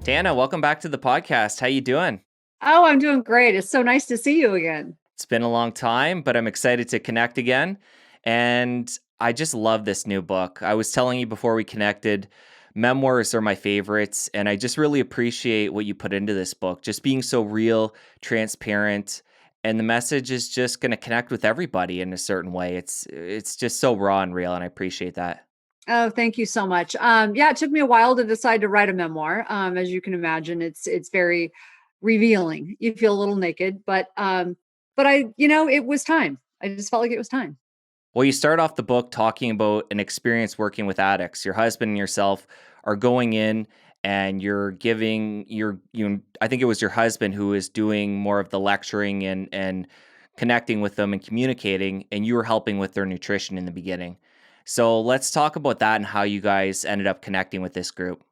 Tana, welcome back to the podcast. How you doing? Oh, I'm doing great. It's so nice to see you again. It's been a long time, but I'm excited to connect again. And I just love this new book. I was telling you before we connected, memoirs are my favorites, and I just really appreciate what you put into this book, just being so real, transparent, and the message is just going to connect with everybody in a certain way. It's just so raw and real, and I appreciate that. Oh, thank you so much. Yeah, it took me a while to decide to write a memoir. As you can imagine, it's very revealing. You feel a little naked, but it was time. I just felt like it was time. Well, you start off the book talking about an experience working with addicts. Your husband and yourself are going in and you're giving I think it was your husband who is doing more of the lecturing and connecting with them and communicating, and you were helping with their nutrition in the beginning. So let's talk about that and how you guys ended up connecting with this group.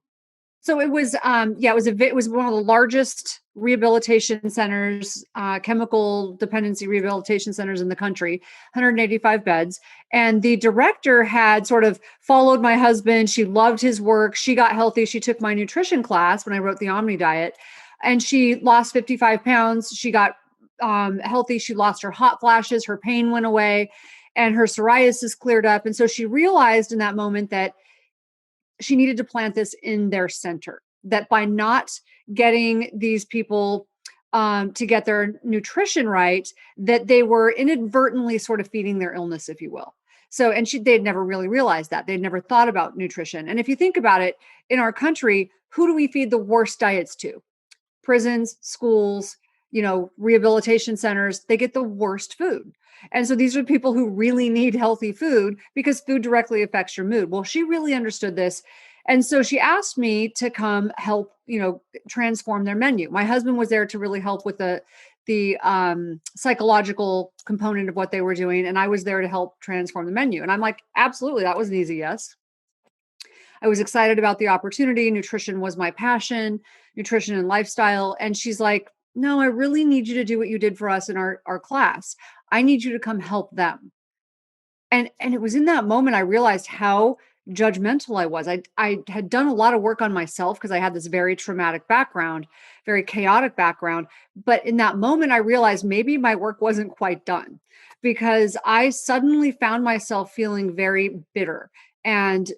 So it was, it was one of the largest rehabilitation centers, chemical dependency rehabilitation centers in the country, 185 beds. And the director had sort of followed my husband. She loved his work. She got healthy. She took my nutrition class when I wrote the Omni diet, and she lost 55 pounds. She got healthy. She lost her hot flashes. Her pain went away and her psoriasis cleared up. And so she realized in that moment that she needed to plant this in their center, that by not getting these people to get their nutrition right, that they were inadvertently sort of feeding their illness, if you will. So, and they'd never really realized that. They'd never thought about nutrition. And if you think about it, in our country, who do we feed the worst diets to? Prisons, schools, rehabilitation centers, they get the worst food. And so these are people who really need healthy food because food directly affects your mood. Well, she really understood this. And so she asked me to come help, transform their menu. My husband was there to really help with the psychological component of what they were doing. And I was there to help transform the menu. And I'm like, absolutely, that was an easy yes. I was excited about the opportunity. Nutrition was my passion, nutrition and lifestyle. And she's like, no, I really need you to do what you did for us in our class. I need you to come help them. And it was in that moment I realized how judgmental I was. I had done a lot of work on myself because I had this very traumatic background, very chaotic background. But in that moment, I realized maybe my work wasn't quite done because I suddenly found myself feeling very bitter and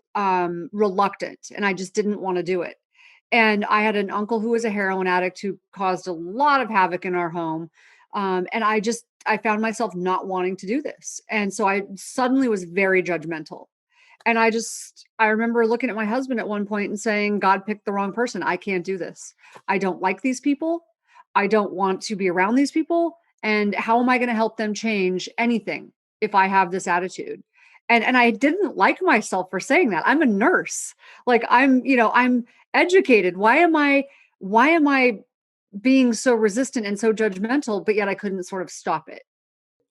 reluctant, and I just didn't want to do it. And I had an uncle who was a heroin addict who caused a lot of havoc in our home. And I found myself not wanting to do this. And so I suddenly was very judgmental. And I remember looking at my husband at one point and saying, God picked the wrong person. I can't do this. I don't like these people. I don't want to be around these people. And how am I going to help them change anything if I have this attitude? And I didn't like myself for saying that. I'm a nurse. Like I'm educated. Why am I being so resistant and so judgmental, but yet I couldn't sort of stop it?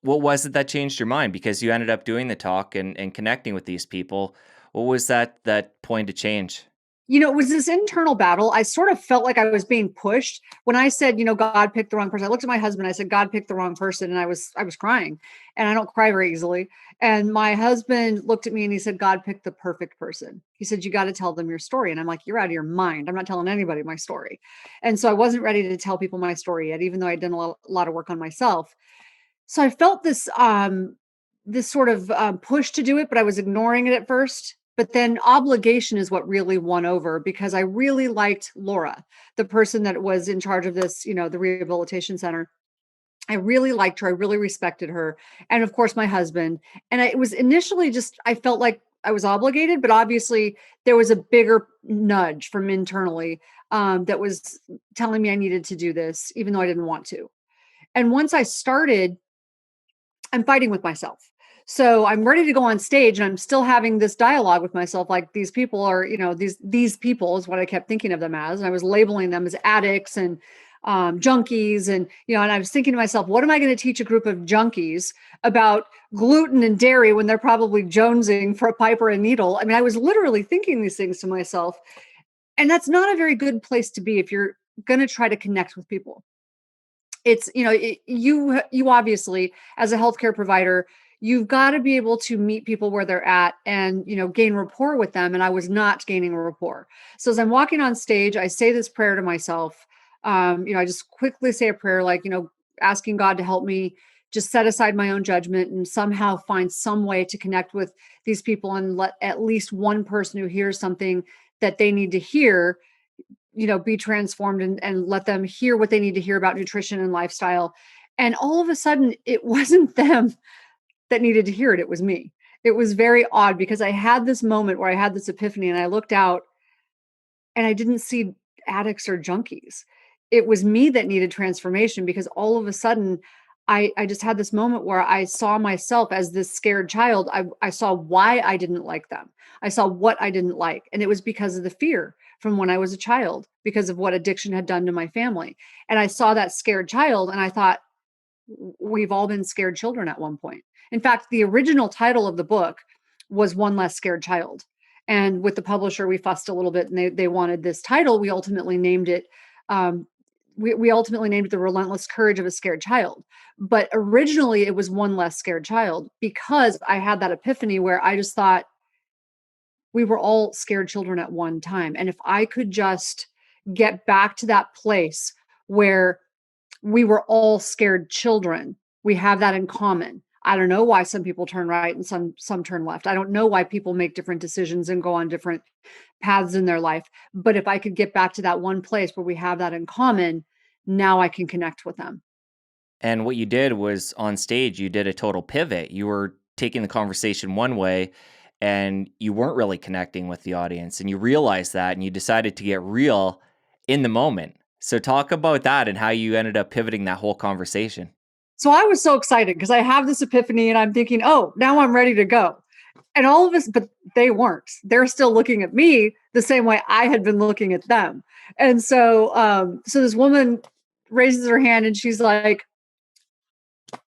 What was it that changed your mind? Because you ended up doing the talk and connecting with these people. What was that point to change? It was this internal battle. I sort of felt like I was being pushed when I said, God picked the wrong person. I looked at my husband, I said, God picked the wrong person. And I was crying, and I don't cry very easily. And my husband looked at me and he said, God picked the perfect person. He said, you got to tell them your story. And I'm like, you're out of your mind. I'm not telling anybody my story. And so I wasn't ready to tell people my story yet, even though I'd done a lot of work on myself. So I felt this sort of push to do it, but I was ignoring it at first. But then obligation is what really won over because I really liked Laura, the person that was in charge of this, the rehabilitation center. I really liked her. I really respected her. And of course, my husband. And it was initially just, I felt like I was obligated, but obviously there was a bigger nudge from internally that was telling me I needed to do this, even though I didn't want to. And once I started, I'm fighting with myself. So I'm ready to go on stage and I'm still having this dialogue with myself. Like these people are, these people is what I kept thinking of them as. And I was labeling them as addicts and junkies. And I was thinking to myself, what am I going to teach a group of junkies about gluten and dairy when they're probably jonesing for a pipe or a needle? I mean, I was literally thinking these things to myself. And that's not a very good place to be if you're going to try to connect with people. It's you obviously, as a healthcare provider, you've got to be able to meet people where they're at and, gain rapport with them. And I was not gaining a rapport. So as I'm walking on stage, I say this prayer to myself. I just quickly say a prayer, like, asking God to help me just set aside my own judgment and somehow find some way to connect with these people and let at least one person who hears something that they need to hear, be transformed, and let them hear what they need to hear about nutrition and lifestyle. And all of a sudden, it wasn't them that needed to hear it. It was me. It was very odd because I had this moment where I had this epiphany and I looked out and I didn't see addicts or junkies. It was me that needed transformation because all of a sudden I just had this moment where I saw myself as this scared child. I saw why I didn't like them. I saw what I didn't like. And it was because of the fear from when I was a child, because of what addiction had done to my family. And I saw that scared child and I thought, we've all been scared children at one point. In fact, the original title of the book was One Less Scared Child. And with the publisher, we fussed a little bit and they wanted this title. We ultimately named it, we ultimately named it The Relentless Courage of a Scared Child. But originally it was One Less Scared Child because I had that epiphany where I just thought we were all scared children at one time. And if I could just get back to that place where we were all scared children, we have that in common. I don't know why some people turn right and some turn left. I don't know why people make different decisions and go on different paths in their life. But if I could get back to that one place where we have that in common, now I can connect with them. And what you did was on stage, you did a total pivot. You were taking the conversation one way and you weren't really connecting with the audience. And you realized that and you decided to get real in the moment. So talk about that and how you ended up pivoting that whole conversation. So I was so excited because I have this epiphany and I'm thinking, oh, now I'm ready to go. And all of us, but they weren't. They're still looking at me the same way I had been looking at them. And so this woman raises her hand and she's like,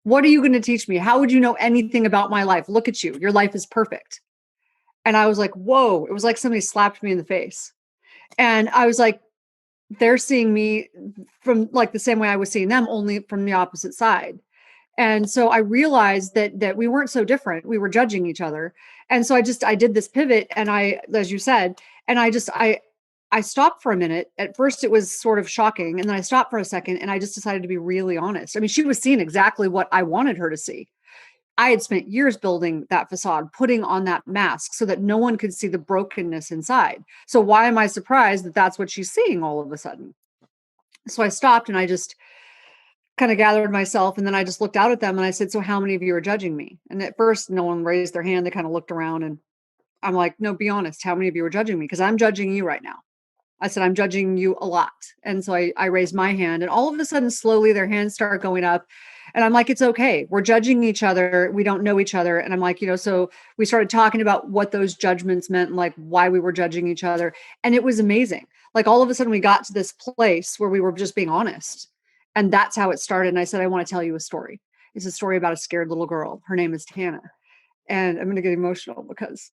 what are you going to teach me? How would you know anything about my life? Look at you. Your life is perfect. And I was like, whoa, it was like somebody slapped me in the face. And I was like, they're seeing me from like the same way I was seeing them, only from the opposite side. And so I realized that we weren't so different. We were judging each other. And so I did this pivot and as you said, and I stopped for a minute. At first it was sort of shocking. And then I stopped for a second and I just decided to be really honest. I mean, she was seeing exactly what I wanted her to see. I had spent years building that facade, putting on that mask so that no one could see the brokenness inside. So why am I surprised that that's what she's seeing all of a sudden? So I stopped and I just kind of gathered myself and then I just looked out at them and I said, so how many of you are judging me? And at first no one raised their hand. They kind of looked around and I'm like, no, be honest. How many of you are judging me? Because I'm judging you right now. I said, I'm judging you a lot. And so I raised my hand and all of a sudden, slowly their hands start going up. And I'm like, it's okay. We're judging each other. We don't know each other. And I'm like, so we started talking about what those judgments meant and like why we were judging each other. And it was amazing. Like all of a sudden we got to this place where we were just being honest. And that's how it started. And I said, I want to tell you a story. It's a story about a scared little girl. Her name is Tana. And I'm going to get emotional because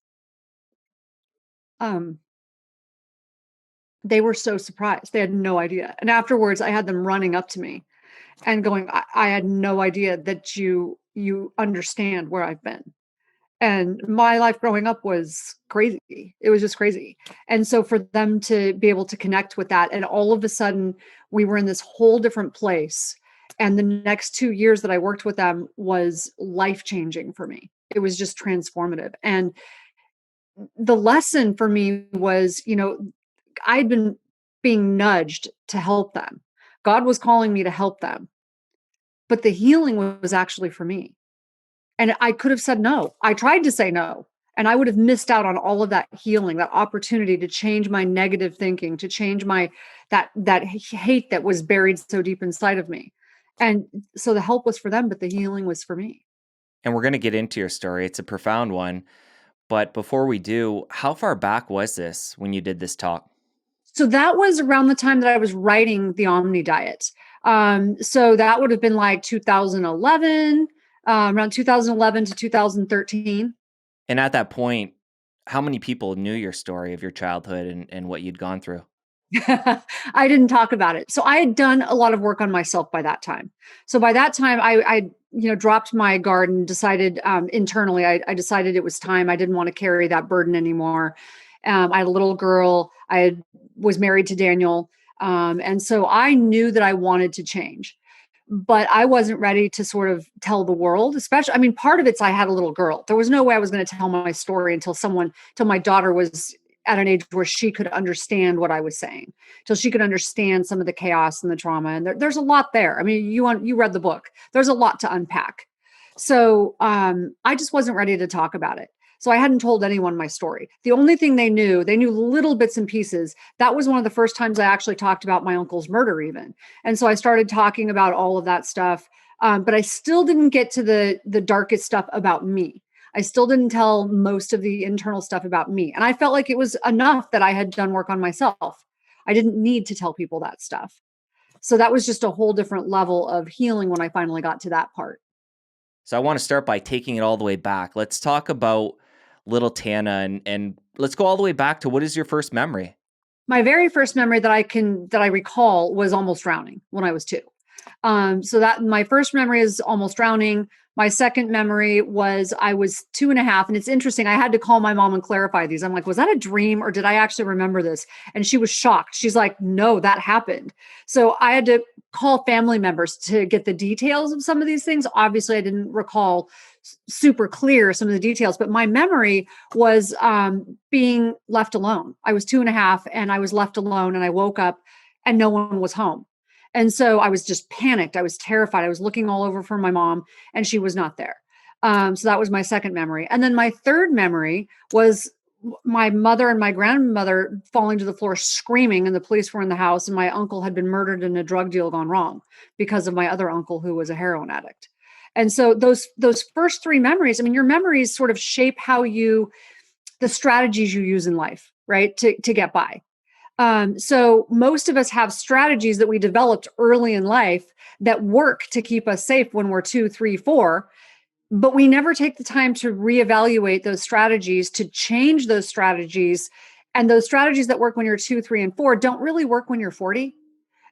they were so surprised. They had no idea. And afterwards, I had them running up to me and going, I had no idea that you understand where I've been. And my life growing up was crazy. It was just crazy. And so for them to be able to connect with that, and all of a sudden we were in this whole different place. And the next 2 years that I worked with them was life-changing for me. It was just transformative. And the lesson for me was, I'd been being nudged to help them. God was calling me to help them. But the healing was actually for me. And I could have said no. I tried to say no. And I would have missed out on all of that healing, that opportunity to change my negative thinking, to change my that hate that was buried so deep inside of me. And so the help was for them, but the healing was for me. And we're going to get into your story. It's a profound one. But before we do, how far back was this when you did this talk? So that was around the time that I was writing the Omni diet. So that would have been like 2011, around 2011 to 2013. And at that point, how many people knew your story of your childhood and what you'd gone through? I didn't talk about it. So I had done a lot of work on myself by that time. So by that time, I dropped my guard and decided internally, I decided it was time. I didn't want to carry that burden anymore. I had a little girl. Was married to Daniel. And so I knew that I wanted to change, but I wasn't ready to sort of tell the world, especially, I mean, part of it's I had a little girl. There was no way I was going to tell my story till my daughter was at an age where she could understand what I was saying, till she could understand some of the chaos and the trauma. And there's a lot there. I mean, you read the book. There's a lot to unpack. So I just wasn't ready to talk about it. So I hadn't told anyone my story. The only thing they knew little bits and pieces. That was one of the first times I actually talked about my uncle's murder, even. And so I started talking about all of that stuff. But I still didn't get to the darkest stuff about me. I still didn't tell most of the internal stuff about me. And I felt like it was enough that I had done work on myself. I didn't need to tell people that stuff. So that was just a whole different level of healing when I finally got to that part. So I want to start by taking it all the way back. Let's talk about little Tana and let's go all the way back to what is your first memory? My very first memory that I recall was almost drowning when I was 2. So that my first memory is almost drowning. My second memory was I was 2.5. And it's interesting. I had to call my mom and clarify these. I'm like, was that a dream or did I actually remember this? And she was shocked. She's like, no, that happened. So I had to call family members to get the details of some of these things. Obviously, I didn't recall super clear some of the details, but my memory was being left alone. I was 2.5 and I was left alone and I woke up and no one was home. And so I was just panicked. I was terrified. I was looking all over for my mom and she was not there. So that was my second memory. And then my third memory was my mother and my grandmother falling to the floor screaming, and the police were in the house, and my uncle had been murdered in a drug deal gone wrong because of my other uncle who was a heroin addict. And so those first 3 memories, I mean, your memories sort of shape the strategies you use in life, right? To get by. So most of us have strategies that we developed early in life that work to keep us safe when we're 2, 3, 4, but we never take the time to reevaluate those strategies, to change those strategies. And those strategies that work when you're 2, 3, and 4 don't really work when you're 40.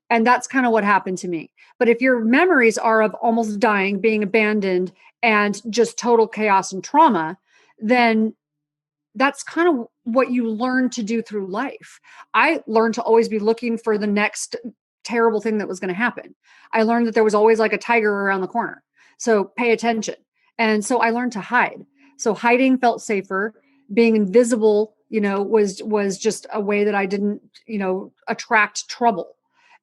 And that's kind of what happened to me. But if your memories are of almost dying, being abandoned, and just total chaos and trauma, then that's kind of what you learn to do through life. I learned to always be looking for the next terrible thing that was going to happen. I learned that there was always like a tiger around the corner. So pay attention. And so I learned to hide. So hiding felt safer. Being invisible, was just a way that I didn't, attract trouble.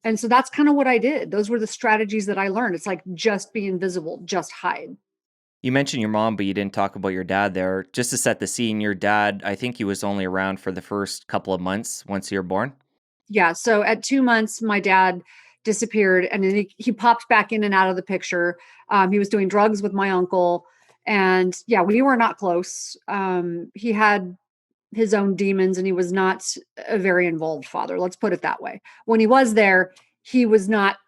And so that's kind of what I did. Those were the strategies that I learned. It's like just be invisible, just hide. You mentioned your mom, but you didn't talk about your dad there. Just to set the scene, your dad, I think he was only around for the first couple of months once you were born. Yeah. So at 2 months, my dad disappeared and then he popped back in and out of the picture. He was doing drugs with my uncle. And yeah, we were not close. He had his own demons and he was not a very involved father. Let's put it that way. When he was there, he was not,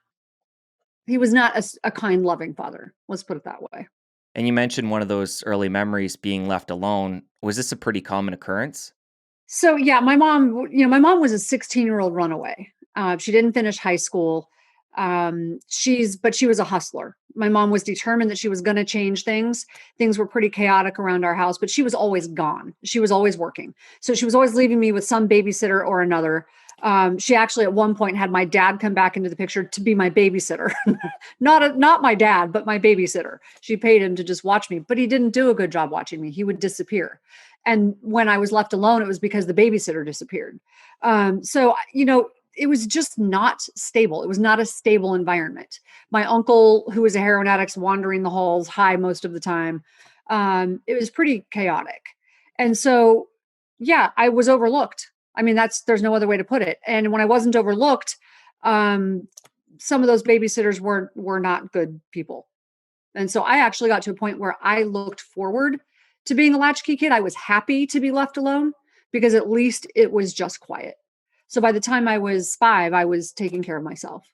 a kind, loving father. Let's put it that way. And you mentioned one of those early memories being left alone. Was this a pretty common occurrence? So yeah, my mom was a 16-year-old runaway. She didn't finish high school. But she was a hustler. My mom was determined that she was going to change things. Things were pretty chaotic around our house, but she was always gone. She was always working. So she was always leaving me with some babysitter or another. She actually at one point had my dad come back into the picture to be my babysitter. Not my dad, but my babysitter. She paid him to just watch me, but he didn't do a good job watching me. He would disappear. And when I was left alone, it was because the babysitter disappeared. It was just not stable. It was not a stable environment. My uncle, who was a heroin addict, wandering the halls high most of the time. It was pretty chaotic. And so, yeah, I was overlooked. I mean, there's no other way to put it. And when I wasn't overlooked, some of those babysitters were not good people. And so I actually got to a point where I looked forward to being a latchkey kid. I was happy to be left alone because at least it was just quiet. So by the time I was 5, I was taking care of myself.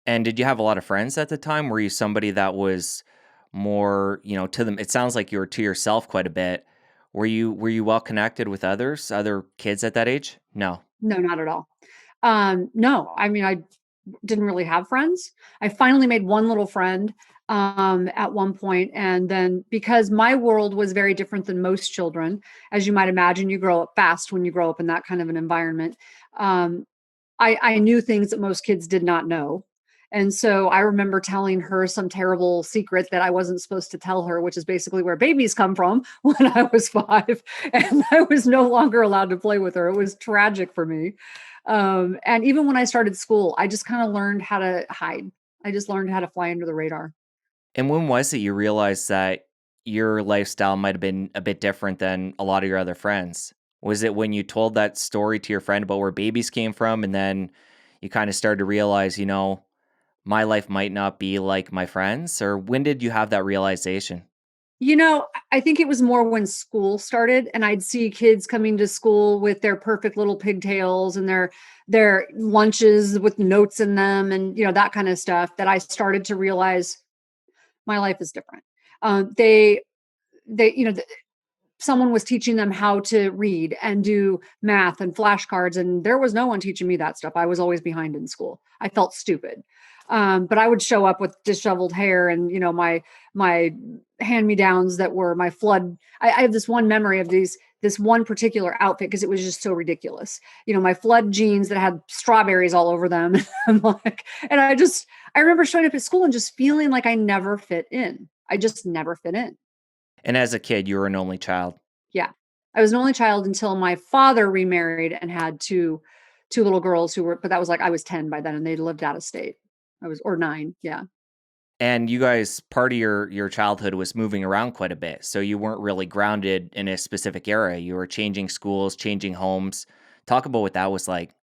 And did you have a lot of friends at the time? Were you somebody that was more, to them? It sounds like you were to yourself quite a bit. Were you well connected with other kids at that age? No. No, not at all. No, I mean, didn't really have friends. I finally made one little friend at one point, and then because my world was very different than most children, as you might imagine, you grow up fast when you grow up in that kind of an environment. Um, I knew things that most kids did not know. And so I remember telling her some terrible secret that I wasn't supposed to tell her, which is basically where babies come from when I was 5. And I was no longer allowed to play with her. It was tragic for me. And even when I started school, I just kind of learned how to hide. I just learned how to fly under the radar. And when was it you realized that your lifestyle might have been a bit different than a lot of your other friends? Was it when you told that story to your friend about where babies came from, and then you kind of started to realize, my life might not be like my friends? Or when did you have that realization? I think it was more when school started and I'd see kids coming to school with their perfect little pigtails and their lunches with notes in them and that kind of stuff that I started to realize my life is different. They someone was teaching them how to read and do math and flashcards, and there was no one teaching me that stuff. I was always behind in school. I felt stupid. But I would show up with disheveled hair and my hand me downs that were my flood. I have this one memory of this one particular outfit because it was just so ridiculous. My flood jeans that had strawberries all over them. I'm like, and I remember showing up at school and just feeling like I never fit in. I just never fit in. And as a kid, you were an only child. Yeah. I was an only child until my father remarried and had two little girls but that was like I was 10 by then and they lived out of state. Or 9. Yeah. And you guys, part of your childhood was moving around quite a bit. So you weren't really grounded in a specific area. You were changing schools, changing homes. Talk about what that was like.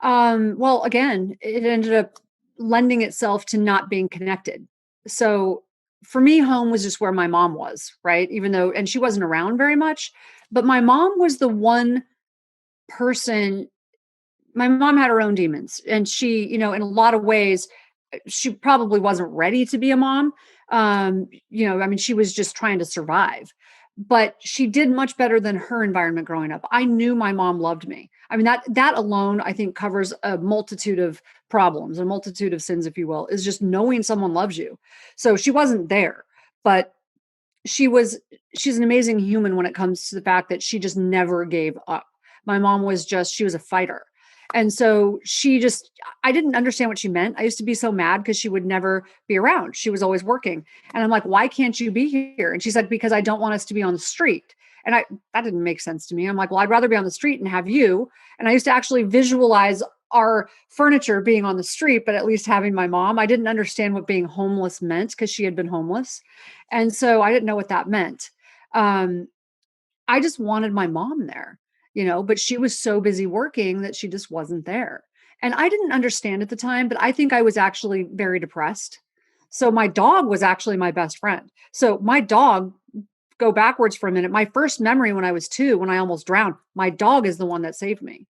Well, again, it ended up lending itself to not being connected. So for me, home was just where my mom was, right? Even though, and she wasn't around very much, but my mom was the one person. My mom had her own demons, and she, in a lot of ways, she probably wasn't ready to be a mom. I mean, she was just trying to survive, but she did much better than her environment growing up. I knew my mom loved me. I mean, that alone, I think, covers a multitude of problems, a multitude of sins, if you will, is just knowing someone loves you. So she wasn't there, but she was she's an amazing human when it comes to the fact that she just never gave up. My mom was she was a fighter. And so I didn't understand what she meant. I used to be so mad because she would never be around. She was always working. And I'm like, why can't you be here? And she's like, because I don't want us to be on the street. And that didn't make sense to me. I'm like, well, I'd rather be on the street and have you. And I used to actually visualize our furniture being on the street, but at least having my mom. I didn't understand what being homeless meant because she had been homeless. And so I didn't know what that meant. Um, I just wanted my mom there, but she was so busy working that she just wasn't there. And I didn't understand at the time, but I think I was actually very depressed. So my dog was actually my best friend. So my dog, go backwards for a minute. My first memory when I was 2, when I almost drowned, my dog is the one that saved me.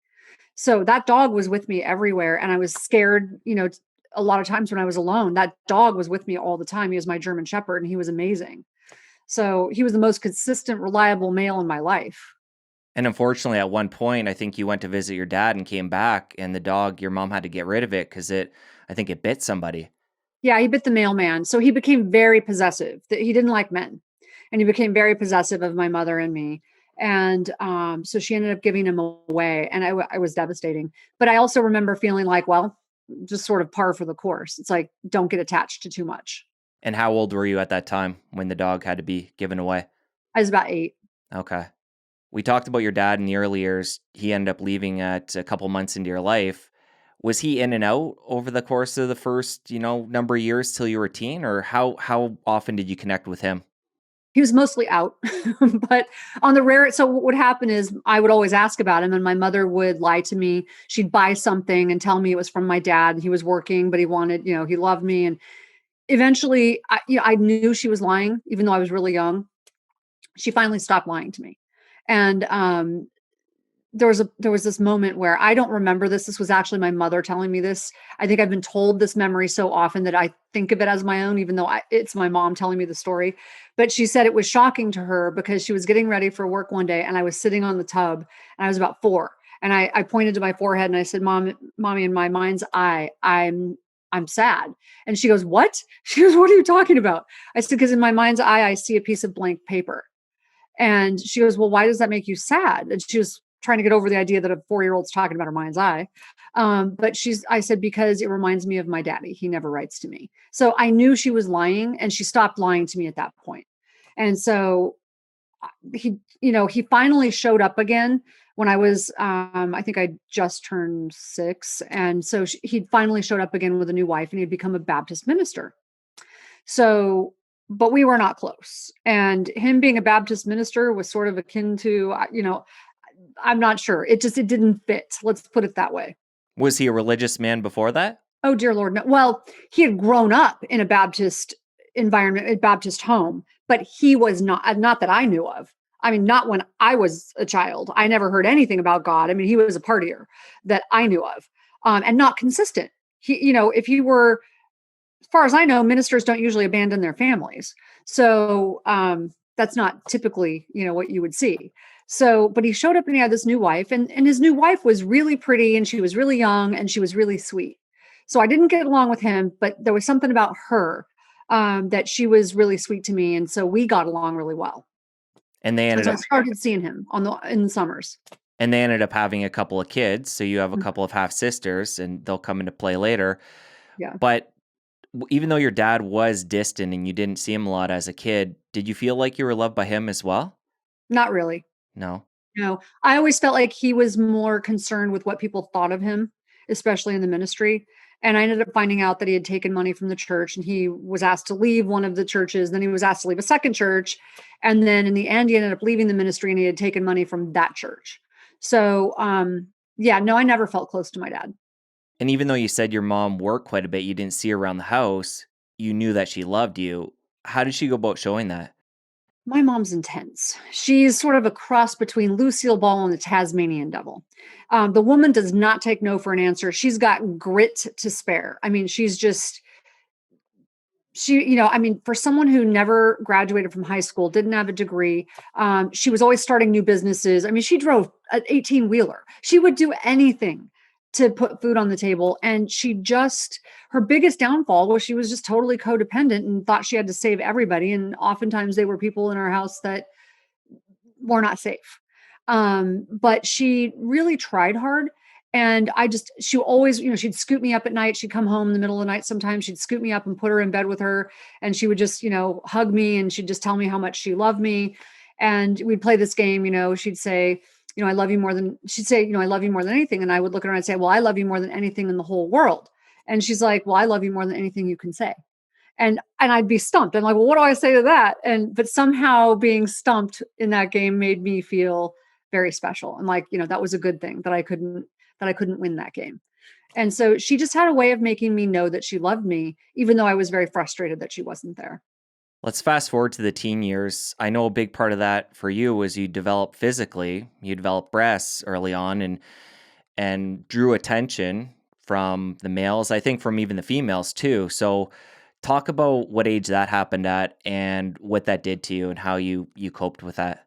So that dog was with me everywhere. And I was scared, a lot of times when I was alone, that dog was with me all the time. He was my German Shepherd and he was amazing. So he was the most consistent, reliable male in my life. And unfortunately, at one point, I think you went to visit your dad and came back, and the dog, your mom had to get rid of it because I think it bit somebody. Yeah, he bit the mailman. So he became very possessive. He didn't like men. And he became very possessive of my mother and me. And so she ended up giving him away. And I was devastating. But I also remember feeling like, well, just sort of par for the course. It's like, don't get attached to too much. And how old were you at that time when the dog had to be given away? I was about 8. Okay. We talked about your dad in the early years. He ended up leaving at a couple months into your life. Was he in and out over the course of the first, number of years till you were a teen, or how often did you connect with him? He was mostly out, but on the rare. So what would happen is I would always ask about him and my mother would lie to me. She'd buy something and tell me it was from my dad. He was working, but he wanted, he loved me. And eventually I knew she was lying, even though I was really young. She finally stopped lying to me. And there was this moment where I don't remember this. This was actually my mother telling me this. I think I've been told this memory so often that I think of it as my own, even though it's my mom telling me the story. But she said it was shocking to her because she was getting ready for work one day and I was sitting on the tub and I was about 4. And I pointed to my forehead and I said, Mommy, in my mind's eye, I'm sad. And she goes, what? She goes, what are you talking about? I said, because in my mind's eye, I see a piece of blank paper. And she goes, well, why does that make you sad? And she was trying to get over the idea that a 4-year-old's talking about her mind's eye. I said, because it reminds me of my daddy. He never writes to me. So I knew she was lying, and she stopped lying to me at that point. And so he finally showed up again when I was, I think I just turned 6. And so he finally showed up again with a new wife, and he'd become a Baptist minister. So, but we were not close. And him being a Baptist minister was sort of akin to, I'm not sure. It didn't fit. Let's put it that way. Was he a religious man before that? Oh, dear Lord. No. Well, he had grown up in a Baptist environment, a Baptist home, but he was not that I knew of. I mean, not when I was a child. I never heard anything about God. I mean, he was a partier that I knew of, and not consistent. If he were, as far as I know, ministers don't usually abandon their families. So that's not typically, what you would see. So, but he showed up and he had this new wife, and his new wife was really pretty, and she was really young, and she was really sweet. So I didn't get along with him, but there was something about her that she was really sweet to me. And so we got along really well. And they ended So I up started seeing him in the summers. and they ended up having a couple of kids. So you have a couple of half sisters, and they'll come into play later. Yeah. But even though your dad was distant and you didn't see him a lot as a kid, did you feel like you were loved by him as well? Not really. No. No, I always felt like he was more concerned with what people thought of him, especially in the ministry. And I ended up finding out that he had taken money from the church, and he was asked to leave one of the churches. Then he was asked to leave a second church. And then in the end, he ended up leaving the ministry, and he had taken money from that church. So, yeah, no, I never felt close to my dad. And even though you said your mom worked quite a bit, you didn't see her around the house, you knew that she loved you. How did she go about showing that? My mom's intense. She's sort of a cross between Lucille Ball and the Tasmanian Devil. The woman does not take no for an answer. She's got grit to spare. I mean, for someone who never graduated from high school, didn't have a degree, she was always starting new businesses. I mean, she drove an 18-wheeler. She would do anything to put food on the table. And her biggest downfall was she was just totally codependent and thought she had to save everybody. And oftentimes they were people in our house that were not safe. But she really tried hard. And she always, she'd scoop me up at night. She'd come home in the middle of the night. Sometimes she'd scoop me up and put her in bed with her. And she would just, hug me, and she'd just tell me how much she loved me. And we'd play this game, she'd say, I love you more than, she'd say, I love you more than anything. And I would look at her and I'd say, well, I love you more than anything in the whole world. And she's like, well, I love you more than anything you can say. And I'd be stumped. I'm like, well, what do I say to that? But somehow being stumped in that game made me feel very special. And like, that was a good thing that I couldn't win that game. And so she just had a way of making me know that she loved me, even though I was very frustrated that she wasn't there. Let's fast forward to the teen years. I know a big part of that for you was you developed physically. You developed breasts early on and drew attention from the males, I think from even the females too. So talk about what age that happened at and what that did to you and how you coped with that.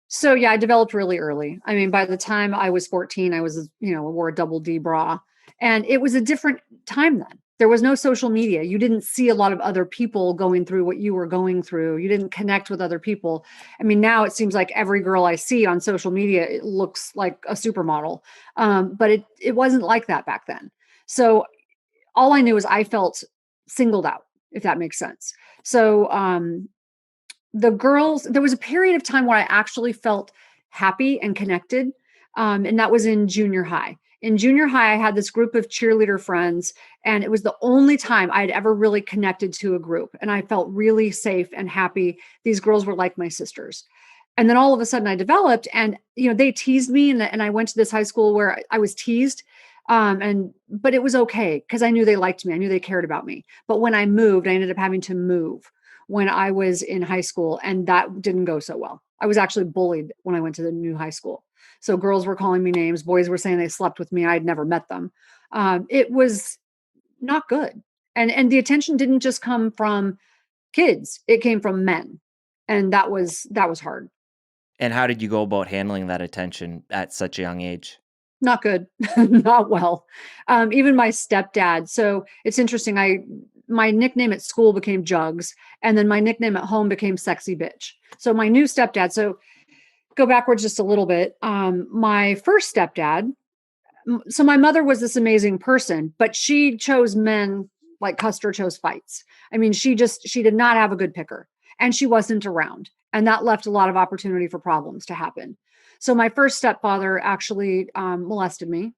So yeah, I developed really early. I mean, by the time I was 14, I was, wore a double D bra, and it was a different time then. There was no social media. You didn't see a lot of other people going through what you were going through. You didn't connect with other people. I mean, now it seems like every girl I see on social media, it looks like a supermodel. But it wasn't like that back then. So all I knew is I felt singled out, if that makes sense. So the girls, there was a period of time where I actually felt happy and connected. And that was in junior high. In junior high, I had this group of cheerleader friends, and it was the only time I had ever really connected to a group. And I felt really safe and happy. These girls were like my sisters. And then all of a sudden I developed, and, they teased me, and I went to this high school where I was teased. But it was okay because I knew they liked me. I knew they cared about me. But when I moved, I ended up having to move when I was in high school, and that didn't go so well. I was actually bullied when I went to the new high school. So girls were calling me names. Boys were saying they slept with me. I'd never met them. It was not good. And the attention didn't just come from kids. It came from men. And that was hard. And how did you go about handling that attention at such a young age? Not good, not well. Even my stepdad. So it's interesting. My nickname at school became Jugs, and then my nickname at home became Sexy Bitch. So my new stepdad. So go backwards just a little bit. My first stepdad. So my mother was this amazing person, but she chose men like Custer chose fights. I mean, she did not have a good picker, and she wasn't around, and that left a lot of opportunity for problems to happen. So my first stepfather actually molested me,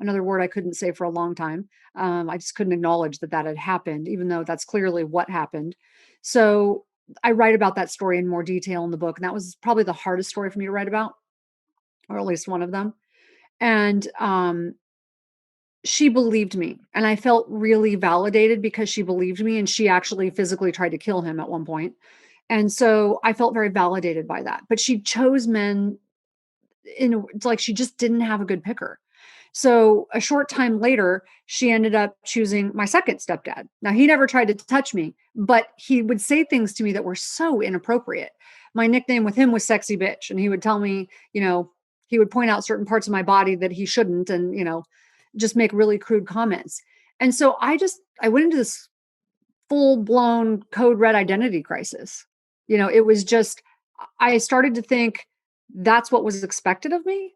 another word I couldn't say for a long time. I just couldn't acknowledge that that had happened, even though that's clearly what happened. So I write about that story in more detail in the book. And that was probably the hardest story for me to write about, or at least one of them. And she believed me. And I felt really validated because she believed me. And she actually physically tried to kill him at one point. And so I felt very validated by that. But she chose men it's like she just didn't have a good picker. So a short time later, she ended up choosing my second stepdad. Now, he never tried to touch me, but he would say things to me that were so inappropriate. My nickname with him was Sexy Bitch. And he would tell me, he would point out certain parts of my body that he shouldn't and, just make really crude comments. And so I went into this full blown code red identity crisis. It was just, I started to think that's what was expected of me.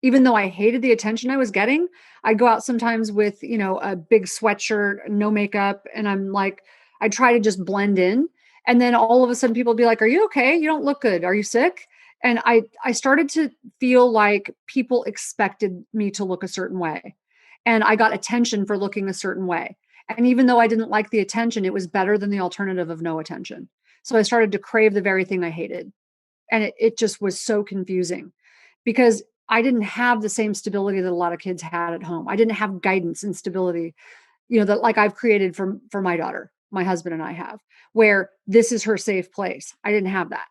Even though I hated the attention I was getting, I'd go out sometimes with, a big sweatshirt, no makeup. And I'm like, I try to just blend in. And then all of a sudden people would be like, are you okay? You don't look good. Are you sick? And I started to feel like people expected me to look a certain way. And I got attention for looking a certain way. And even though I didn't like the attention, it was better than the alternative of no attention. So I started to crave the very thing I hated. And it just was so confusing because I didn't have the same stability that a lot of kids had at home. I didn't have guidance and stability, that like I've created for my daughter, my husband and I have, where this is her safe place. I didn't have that.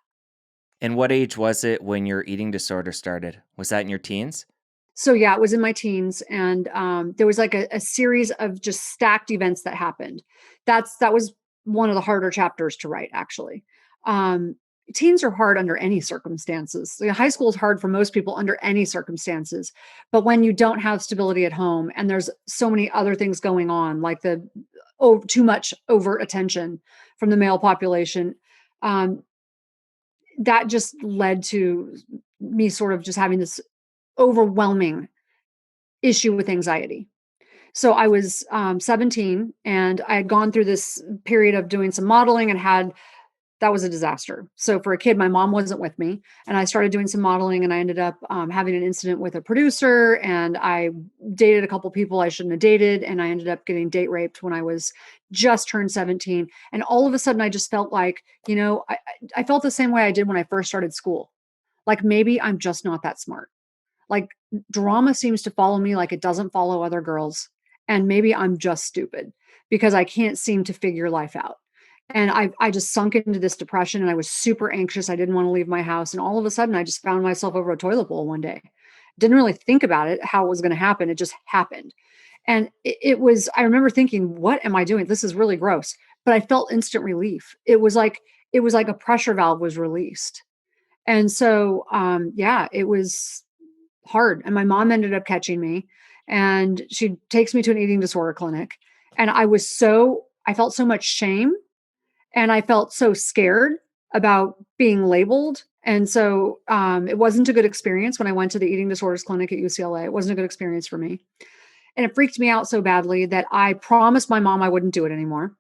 And what age was it when your eating disorder started? Was that in your teens? So yeah, it was in my teens, and there was like a series of just stacked events that happened. That was one of the harder chapters to write, actually. Um, Teens are hard under any circumstances. High school is hard for most people under any circumstances, but when you don't have stability at home and there's so many other things going on, like too much overt attention from the male population, um, that just led to me sort of just having this overwhelming issue with anxiety. So I was 17 and I had gone through this period of doing some modeling and that was a disaster. So for a kid, my mom wasn't with me and I started doing some modeling and I ended up having an incident with a producer and I dated a couple people I shouldn't have dated. And I ended up getting date raped when I was just turned 17. And all of a sudden I just felt like, I felt the same way I did when I first started school. Like maybe I'm just not that smart. Like drama seems to follow me like it doesn't follow other girls. And maybe I'm just stupid because I can't seem to figure life out. And I just sunk into this depression and I was super anxious. I didn't want to leave my house. And all of a sudden I just found myself over a toilet bowl one day. Didn't really think about it, how it was going to happen. It just happened. And I remember thinking, what am I doing? This is really gross. But I felt instant relief. It was like a pressure valve was released. And so, yeah, it was hard. And my mom ended up catching me and she takes me to an eating disorder clinic. And I felt so much shame and I felt so scared about being labeled. And so it wasn't a good experience when I went to the eating disorders clinic at UCLA. It wasn't a good experience for me. And it freaked me out so badly that I promised my mom I wouldn't do it anymore.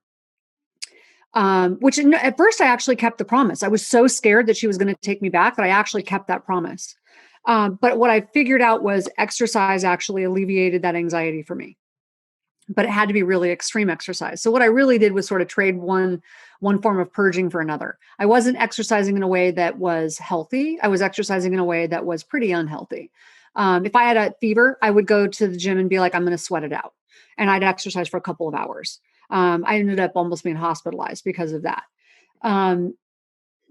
Which at first I actually kept the promise. I was so scared that she was going to take me back that I actually kept that promise. But what I figured out was exercise actually alleviated that anxiety for me. But it had to be really extreme exercise. So what I really did was sort of trade one form of purging for another. I wasn't exercising in a way that was healthy. I was exercising in a way that was pretty unhealthy. If I had a fever, I would go to the gym and be like, I'm going to sweat it out. And I'd exercise for a couple of hours. I ended up almost being hospitalized because of that.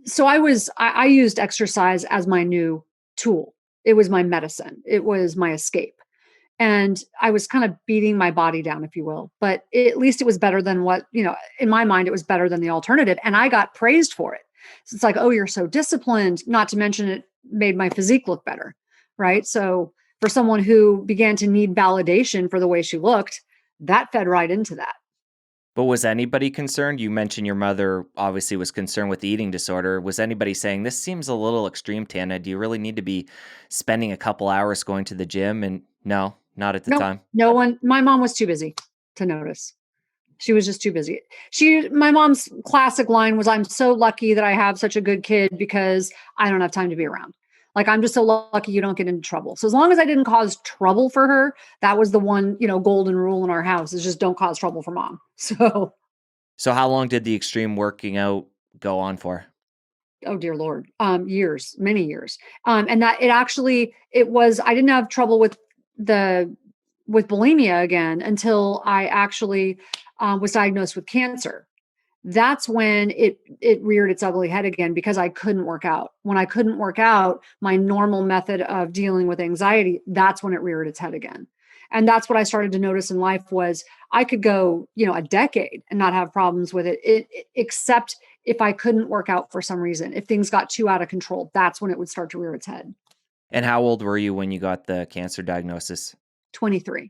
So I used exercise as my new tool. It was my medicine. It was my escape. And I was kind of beating my body down, if you will, but at least it was better than in my mind, it was better than the alternative. And I got praised for it. So it's like, oh, you're so disciplined, not to mention it made my physique look better. Right. So for someone who began to need validation for the way she looked, that fed right into that. But was anybody concerned? You mentioned your mother obviously was concerned with the eating disorder. Was anybody saying, this seems a little extreme, Tana? Do you really need to be spending a couple hours going to the gym? And no, not at the Nope, time. no one. My mom was too busy to notice. She was just too busy. My mom's classic line was, "I'm so lucky that I have such a good kid because I don't have time to be around. Like, I'm just so lucky you don't get into trouble." So as long as I didn't cause trouble for her, that was the one, golden rule in our house, is just don't cause trouble for mom. So, So how long did the extreme working out go on for? oh dear Lord, years, many years. And that it was, I didn't have trouble the, with bulimia again until I actually was diagnosed with cancer. That's when it reared its ugly head again, because I couldn't work out. When I couldn't work out, my normal method of dealing with anxiety, that's when it reared its head again. And that's what I started to notice in life was I could go, a decade and not have problems with except if I couldn't work out for some reason. If things got too out of control, that's when it would start to rear its head. And how old were you when you got the cancer diagnosis? 23.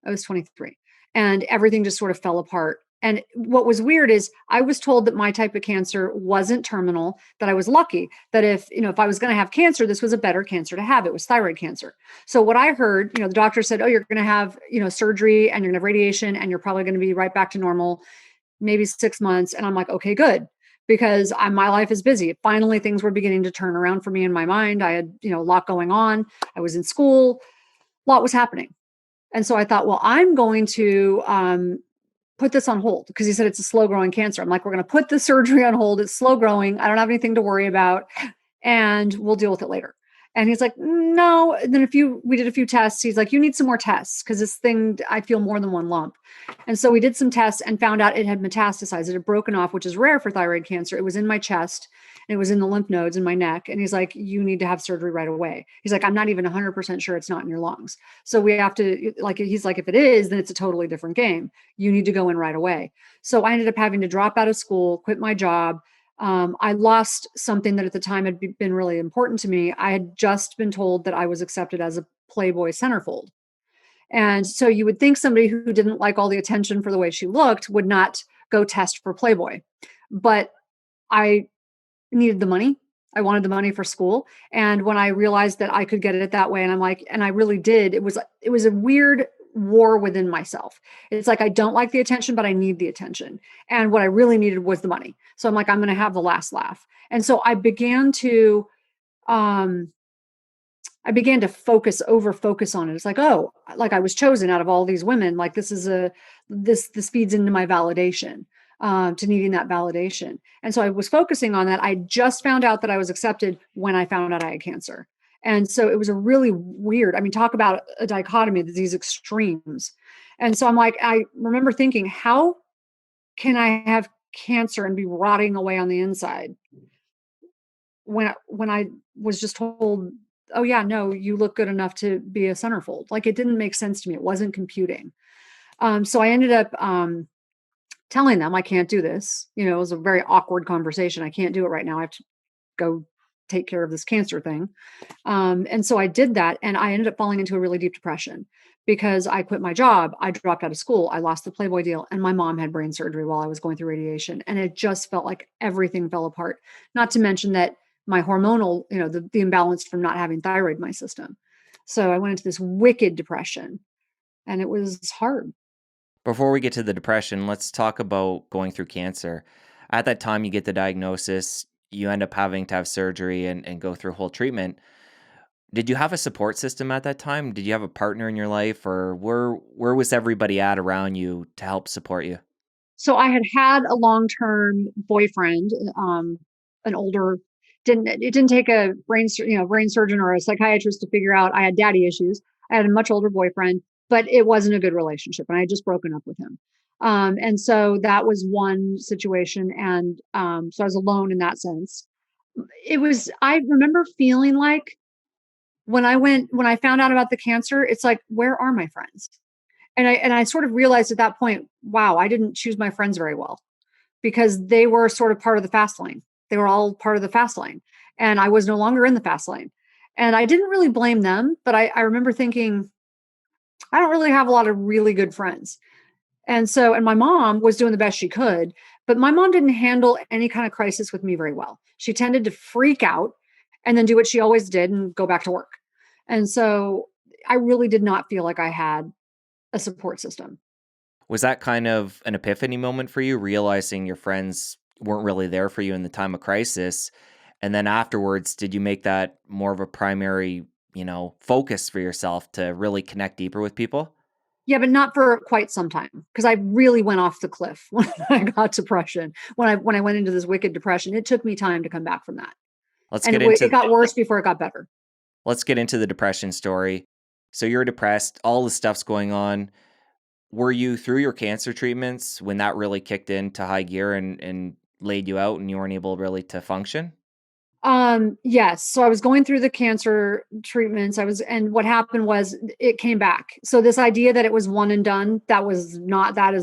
I was 23. And everything just sort of fell apart. And what was weird is I was told that my type of cancer wasn't terminal, that I was lucky, that if I was going to have cancer, this was a better cancer to have. It was thyroid cancer. So what I heard, the doctor said, "Oh, you're going to have, surgery and you're going to have radiation and you're probably going to be right back to normal, maybe 6 months." And I'm like, okay, good. Because my life is busy. Finally, things were beginning to turn around for me in my mind. I had, a lot going on. I was in school, a lot was happening. And so I thought, well, I'm going to put this on hold, because he said it's a slow growing cancer. I'm like, we're going to put the surgery on hold. It's slow growing. I don't have anything to worry about, and we'll deal with it later. And he's like, no. And then we did a few tests. He's like, you need some more tests, because this thing, I feel more than one lump. And so we did some tests and found out it had metastasized. It had broken off, which is rare for thyroid cancer. It was in my chest. It was in the lymph nodes in my neck. And he's like, you need to have surgery right away. He's like, I'm not even 100% sure it's not in your lungs. So we have to, he's like, if it is, then it's a totally different game. You need to go in right away. So I ended up having to drop out of school, quit my job. I lost something that at the time had been really important to me. I had just been told that I was accepted as a Playboy centerfold. And so you would think somebody who didn't like all the attention for the way she looked would not go test for Playboy. But I needed the money. I wanted the money for school. And when I realized that I could get it that way, and and I really did, it was a weird war within myself. It's like, I don't like the attention, but I need the attention. And what I really needed was the money. So I'm like, I'm going to have the last laugh. And so I began to, over focus on it. It's like, oh, like I was chosen out of all these women. Like this feeds into my validation, to needing that validation. And so I was focusing on that. I just found out that I was accepted when I found out I had cancer. And so it was a really weird, talk about a dichotomy, these extremes. And so I'm like, I remember thinking, how can I have cancer and be rotting away on the inside when I was just told, "Oh yeah, no, you look good enough to be a centerfold." Like, it didn't make sense to me. It wasn't computing. So I ended up telling them I can't do this. It was a very awkward conversation. I can't do it right now. I have to go take care of this cancer thing. And so I did that, and I ended up falling into a really deep depression because I quit my job. I dropped out of school. I lost the Playboy deal, and my mom had brain surgery while I was going through radiation. And it just felt like everything fell apart. Not to mention that my hormonal, the imbalance from not having thyroid in my system. So I went into this wicked depression, and it was hard. Before we get to the depression, let's talk about going through cancer. At that time, you get the diagnosis, you end up having to have surgery and go through whole treatment. Did you have a support system at that time? Did you have a partner in your life, or where was everybody at around you to help support you? So I had a long-term boyfriend, an older, it didn't take a brain surgeon or a psychiatrist to figure out I had daddy issues. I had a much older boyfriend, but it wasn't a good relationship, and I had just broken up with him. And so that was one situation, and so I was alone in that sense. I remember feeling like when I found out about the cancer, it's like, where are my friends? And I sort of realized at that point, wow, I didn't choose my friends very well, because they were sort of part of the fast lane. They were all part of the fast lane, and I was no longer in the fast lane. And I didn't really blame them, but I remember thinking, I don't really have a lot of really good friends. And my mom was doing the best she could, but my mom didn't handle any kind of crisis with me very well. She tended to freak out and then do what she always did and go back to work. And so I really did not feel like I had a support system. Was that kind of an epiphany moment for you, realizing your friends weren't really there for you in the time of crisis? And then afterwards, did you make that more of a primary, focus for yourself to really connect deeper with people? Yeah, but not for quite some time because I really went off the cliff when I got depression. When I went into this wicked depression, it took me time to come back from that. Let's And get it into got worse before it got better. let's get into the depression story. So you're depressed, all the stuff's going on. Were you through your cancer treatments when that really kicked into high gear and laid you out and you weren't able really to function? Yes. So I was going through the cancer treatments. And what happened was it came back. So this idea that it was one and done, that is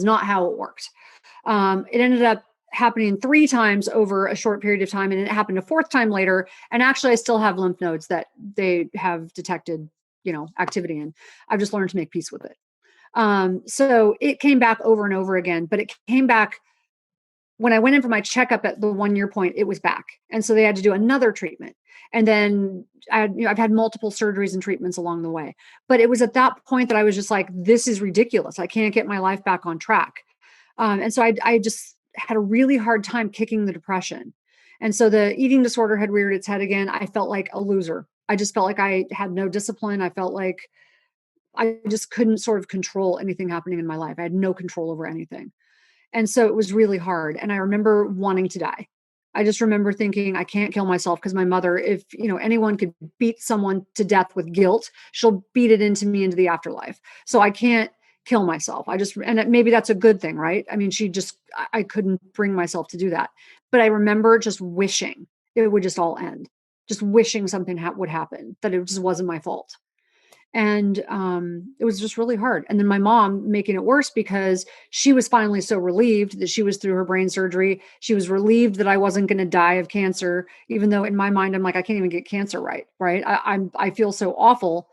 not how it worked. It ended up happening 3 times over a short period of time, and it happened a fourth time later. And actually, I still have lymph nodes that they have detected, activity in. I've just learned to make peace with it. So it came back over and over again, but it came back when I went in for my checkup at the 1 year point, it was back. And so they had to do another treatment. And then I've had multiple surgeries and treatments along the way. But it was at that point that I was just like, this is ridiculous. I can't get my life back on track. And so I just had a really hard time kicking the depression. And so the eating disorder had reared its head again. I felt like a loser. I just felt like I had no discipline. I felt like I just couldn't sort of control anything happening in my life. I had no control over anything. And so it was really hard. And I remember wanting to die. I just remember thinking, I can't kill myself because my mother, if anyone could beat someone to death with guilt, she'll beat it into me into the afterlife. So I can't kill myself. Maybe that's a good thing, right? I mean, I couldn't bring myself to do that. But I remember just wishing it would just all end, just wishing something would happen, that it just wasn't my fault. And it was just really hard. And then my mom making it worse because she was finally so relieved that she was through her brain surgery. She was relieved that I wasn't going to die of cancer, even though in my mind I'm like, I can't even get cancer right. I feel so awful,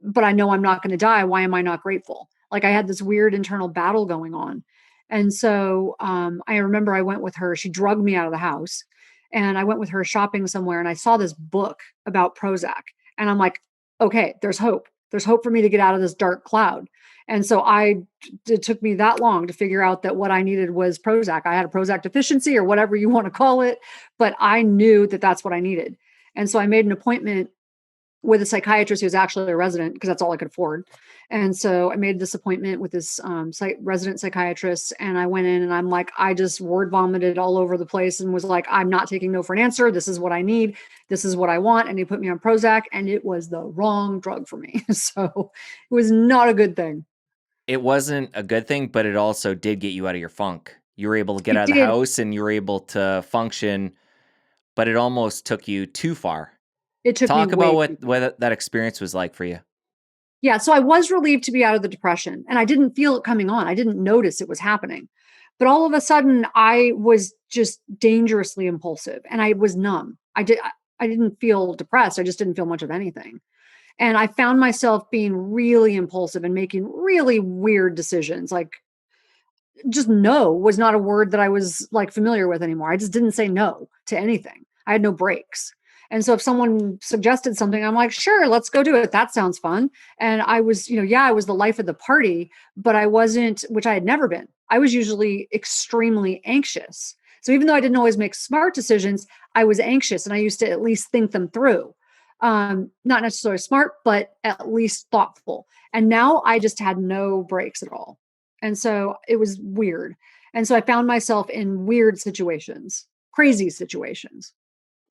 but I know I'm not going to die. Why am I not grateful? Like I had this weird internal battle going on. And so I remember I went with her. She drugged me out of the house, and I went with her shopping somewhere, and I saw this book about Prozac. And I'm like, okay, there's hope. There's hope for me to get out of this dark cloud. And so it took me that long to figure out that what I needed was Prozac. I had a Prozac deficiency or whatever you want to call it, but I knew that that's what I needed. And so I made an appointment with a psychiatrist who was actually a resident because that's all I could afford. And so I made this appointment with this resident psychiatrist, and I went in and I'm like, I just word vomited all over the place and was like, I'm not taking no for an answer. This is what I need. This is what I want. And he put me on Prozac, and it was the wrong drug for me. So it was not a good thing. It wasn't a good thing, but it also did get you out of your funk. You were able to get It out of the did. house and you were able to function, but it almost took you too far. It took me Talk about way what too far. what that experience was like for you. Yeah, so I was relieved to be out of the depression, and I didn't feel it coming on. I didn't notice it was happening. But all of a sudden, I was just dangerously impulsive, and I was numb. I didn't feel depressed. I just didn't feel much of anything. And I found myself being really impulsive and making really weird decisions. Like just no was not a word that I was like familiar with anymore. I just didn't say no to anything. I had no breaks. And so if someone suggested something, I'm like, sure, let's go do it. That sounds fun. And I was, yeah, I was the life of the party, but I wasn't, which I had never been. I was usually extremely anxious. So even though I didn't always make smart decisions, I was anxious and I used to at least think them through. Not necessarily smart, but at least thoughtful. And now I just had no breaks at all. And so it was weird. And so I found myself in weird situations, crazy situations.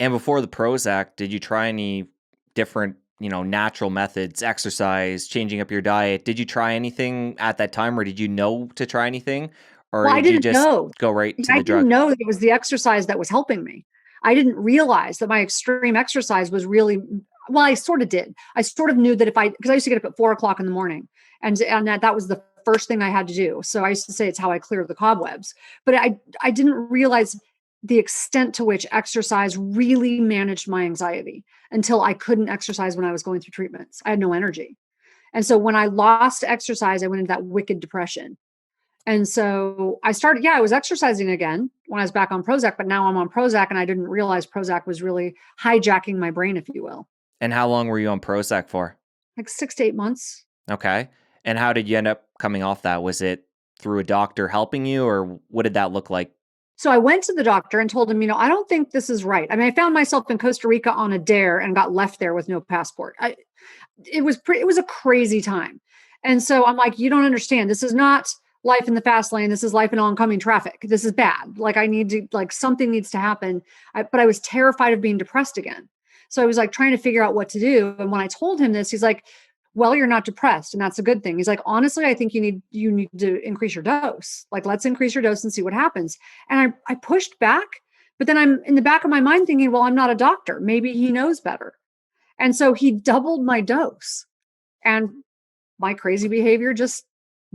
And before the Prozac, did you try any different, natural methods, exercise, changing up your diet? Did you try anything at that time, or did you know to try anything? Or Well, I did you didn't just know. go right Yeah, to I the didn't drug? know that it was the exercise that was helping me. I didn't realize that my extreme exercise was really, well, I sort of did. I sort of knew that because I used to get up at 4 o'clock in the morning, and that was the first thing I had to do. So I used to say it's how I clear the cobwebs. But I didn't realize the extent to which exercise really managed my anxiety until I couldn't exercise when I was going through treatments. I had no energy. And so when I lost exercise, I went into that wicked depression. And so I started, I was exercising again when I was back on Prozac, but now I'm on Prozac and I didn't realize Prozac was really hijacking my brain, if you will. And how long were you on Prozac for? Like 6 to 8 months. Okay. And how did you end up coming off that? Was it through a doctor helping you, or what did that look like? So I went to the doctor and told him, I don't think this is right. I mean, I found myself in Costa Rica on a dare and got left there with no passport. It was a crazy time. And so I'm like, you don't understand. This is not life in the fast lane. This is life in oncoming traffic. This is bad. Like I need to, like something needs to happen. But I was terrified of being depressed again. So I was like trying to figure out what to do. And when I told him this, he's like, well, you're not depressed. And that's a good thing. He's like, honestly, I think you need to increase your dose. Like, let's increase your dose and see what happens. And I pushed back, but then I'm in the back of my mind thinking, well, I'm not a doctor. Maybe he knows better. And so he doubled my dose and my crazy behavior just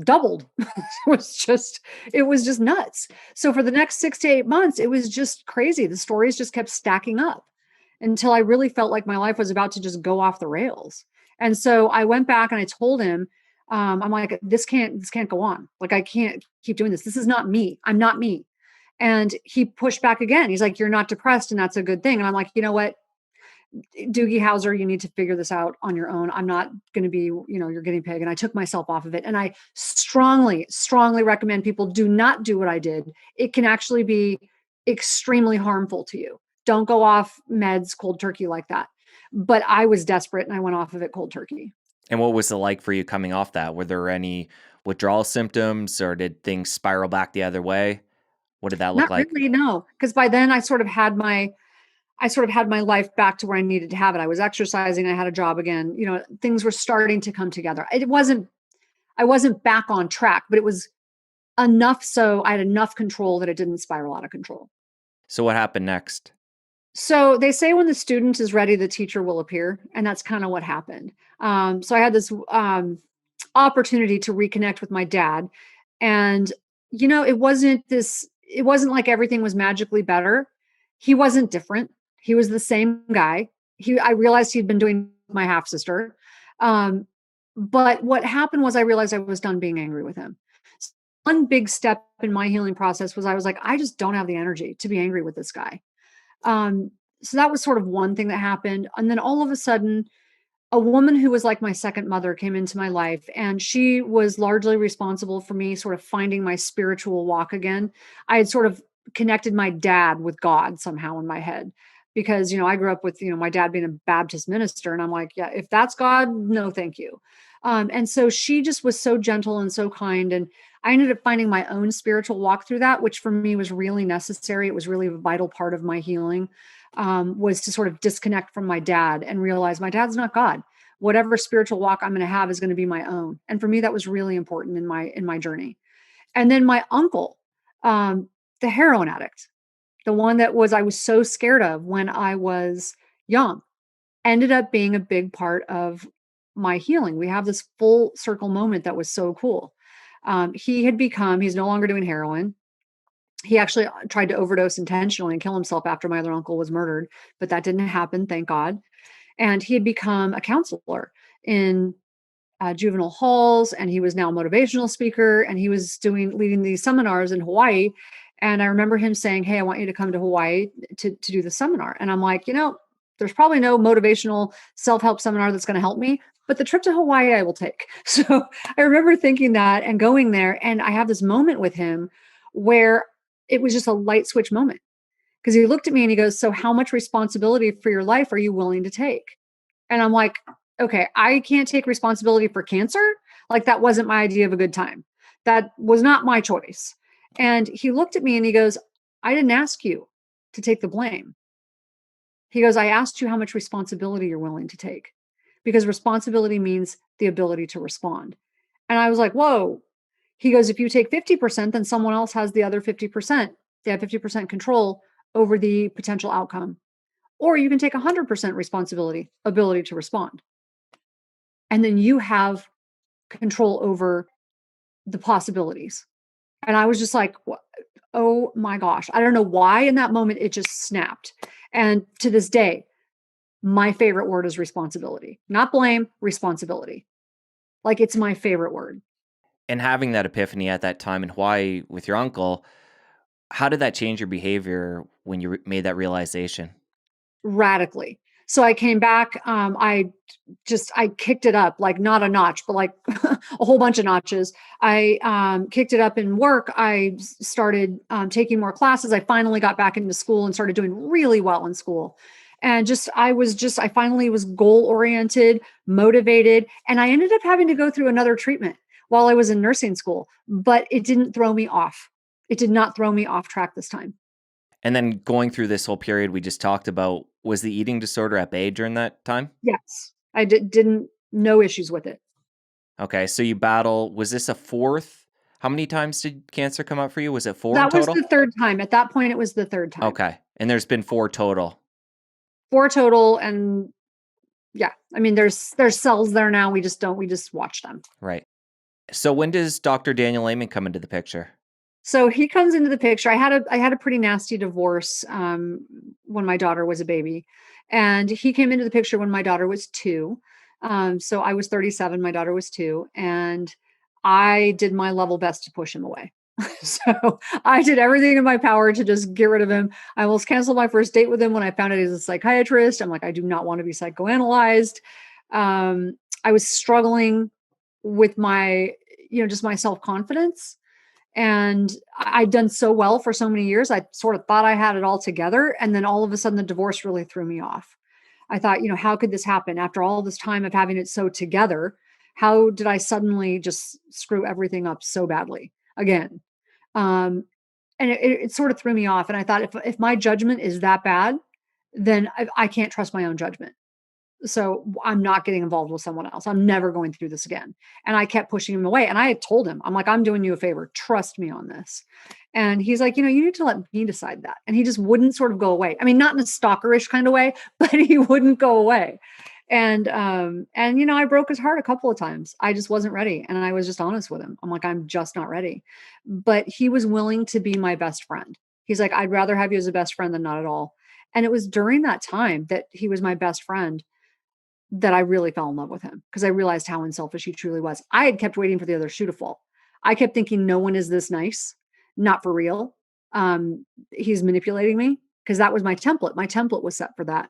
doubled. It was just nuts. So for the next 6 to 8 months, it was just crazy. The stories just kept stacking up until I really felt like my life was about to just go off the rails. And so I went back and I told him, I'm like, this can't go on. Like, I can't keep doing this. This is not me. I'm not me. And he pushed back again. He's like, you're not depressed and that's a good thing. And I'm like, you know what? Doogie Howser, you need to figure this out on your own. I'm not going to be, your guinea pig. And I took myself off of it. And I strongly, strongly recommend people do not do what I did. It can actually be extremely harmful to you. Don't go off meds cold turkey like that. But I was desperate and I went off of it cold turkey. And what was it like for you coming off that? Were there any withdrawal symptoms, or did things spiral back the other way? What did that look Not like? really, no. Because by then I sort of had my life back to where I needed to have it. I was exercising. I had a job again. Things were starting to come together. I wasn't back on track, but it was enough so I had enough control that it didn't spiral out of control. So what happened next? So they say when the student is ready, the teacher will appear. And that's kind of what happened. So I had this opportunity to reconnect with my dad. And, it wasn't like everything was magically better. He wasn't different. He was the same guy. I realized he'd been doing my half sister. But what happened was I realized I was done being angry with him. One big step in my healing process was I was like, I just don't have the energy to be angry with this guy. So that was sort of one thing that happened. And then all of a sudden, a woman who was like my second mother came into my life, and she was largely responsible for me sort of finding my spiritual walk again. I had sort of connected my dad with God somehow in my head because, I grew up with, my dad being a Baptist minister. And I'm like, yeah, if that's God, no, thank you. And so she just was so gentle and so kind. And I ended up finding my own spiritual walk through that, which for me was really necessary. It was really a vital part of my healing, was to sort of disconnect from my dad and realize my dad's not God. Whatever spiritual walk I'm going to have is going to be my own. And for me, that was really important in my journey. And then my uncle, the heroin addict, the one I was so scared of when I was young, ended up being a big part of my healing. We have this full circle moment that was so cool. He's no longer doing heroin. He actually tried to overdose intentionally and kill himself after my other uncle was murdered, but that didn't happen, thank God. And he had become a counselor in juvenile halls, and he was now a motivational speaker, and he was leading these seminars in Hawaii. And I remember him saying, hey, I want you to come to Hawaii to do the seminar. And I'm like, there's probably no motivational self-help seminar that's going to help me, but the trip to Hawaii I will take. So I remember thinking that and going there. And I have this moment with him where it was just a light switch moment, because he looked at me and he goes, so how much responsibility for your life are you willing to take? And I'm like, okay, I can't take responsibility for cancer. Like, that wasn't my idea of a good time. That was not my choice. And he looked at me and he goes, I didn't ask you to take the blame. He goes, I asked you how much responsibility you're willing to take, because responsibility means the ability to respond. And I was like, whoa. He goes, if you take 50%, then someone else has the other 50%. They have 50% control over the potential outcome. Or you can take 100% responsibility, ability to respond. And then you have control over the possibilities. And I was just like, oh my gosh. I don't know why in that moment it just snapped. And to this day, my favorite word is responsibility, not blame, responsibility. Like it's my favorite word. And having that epiphany at that time in Hawaii with your uncle, how did that change your behavior when you made that realization? Radically. So I came back. I kicked it up, like not a notch, but like a whole bunch of notches. I kicked it up in work. I started taking more classes. I finally got back into school and started doing really well in school. And I finally was goal oriented, motivated. And I ended up having to go through another treatment while I was in nursing school, but it didn't throw me off. It did not throw me off track this time. And then going through this whole period we just talked about, was the eating disorder at bay during that time? Yes, didn't, no issues with it. Okay, so you battle, was this a fourth? How many times did cancer come up for you? Was it 4 in That was the total? third time. At that point, it was the third time. Okay, and there's been 4 total. 4 total, and yeah, I mean, there's cells there now. We just watch them. Right. So when does Dr. Daniel Amen come into the picture? So he comes into the picture. I had a pretty nasty divorce when my daughter was a baby, and he came into the picture when my daughter was 2. So I was 37, my daughter was 2, and I did my level best to push him away. So I did everything in my power to just get rid of him. I almost canceled my first date with him when I found out he's a psychiatrist. I'm like, I do not want to be psychoanalyzed. I was struggling with my, just my self confidence. And I'd done so well for so many years. I sort of thought I had it all together. And then all of a sudden, the divorce really threw me off. I thought, how could this happen after all this time of having it so together? How did I suddenly just screw everything up so badly again? Um, and it sort of threw me off. And I thought, if my judgment is that bad, then I can't trust my own judgment. So I'm not getting involved with someone else. I'm never going through this again. And I kept pushing him away. And I had told him, I'm like, I'm doing you a favor. Trust me on this. And he's like, you need to let me decide that. And he just wouldn't sort of go away. I mean, not in a stalkerish kind of way, but he wouldn't go away. And I broke his heart a couple of times. I just wasn't ready. And I was just honest with him. I'm like, I'm just not ready. But he was willing to be my best friend. He's like, I'd rather have you as a best friend than not at all. And it was during that time that he was my best friend that I really fell in love with him, because I realized how unselfish he truly was. I had kept waiting for the other shoe to fall. I kept thinking, no one is this nice, not for real. He's manipulating me, because that was my template. My template was set for that.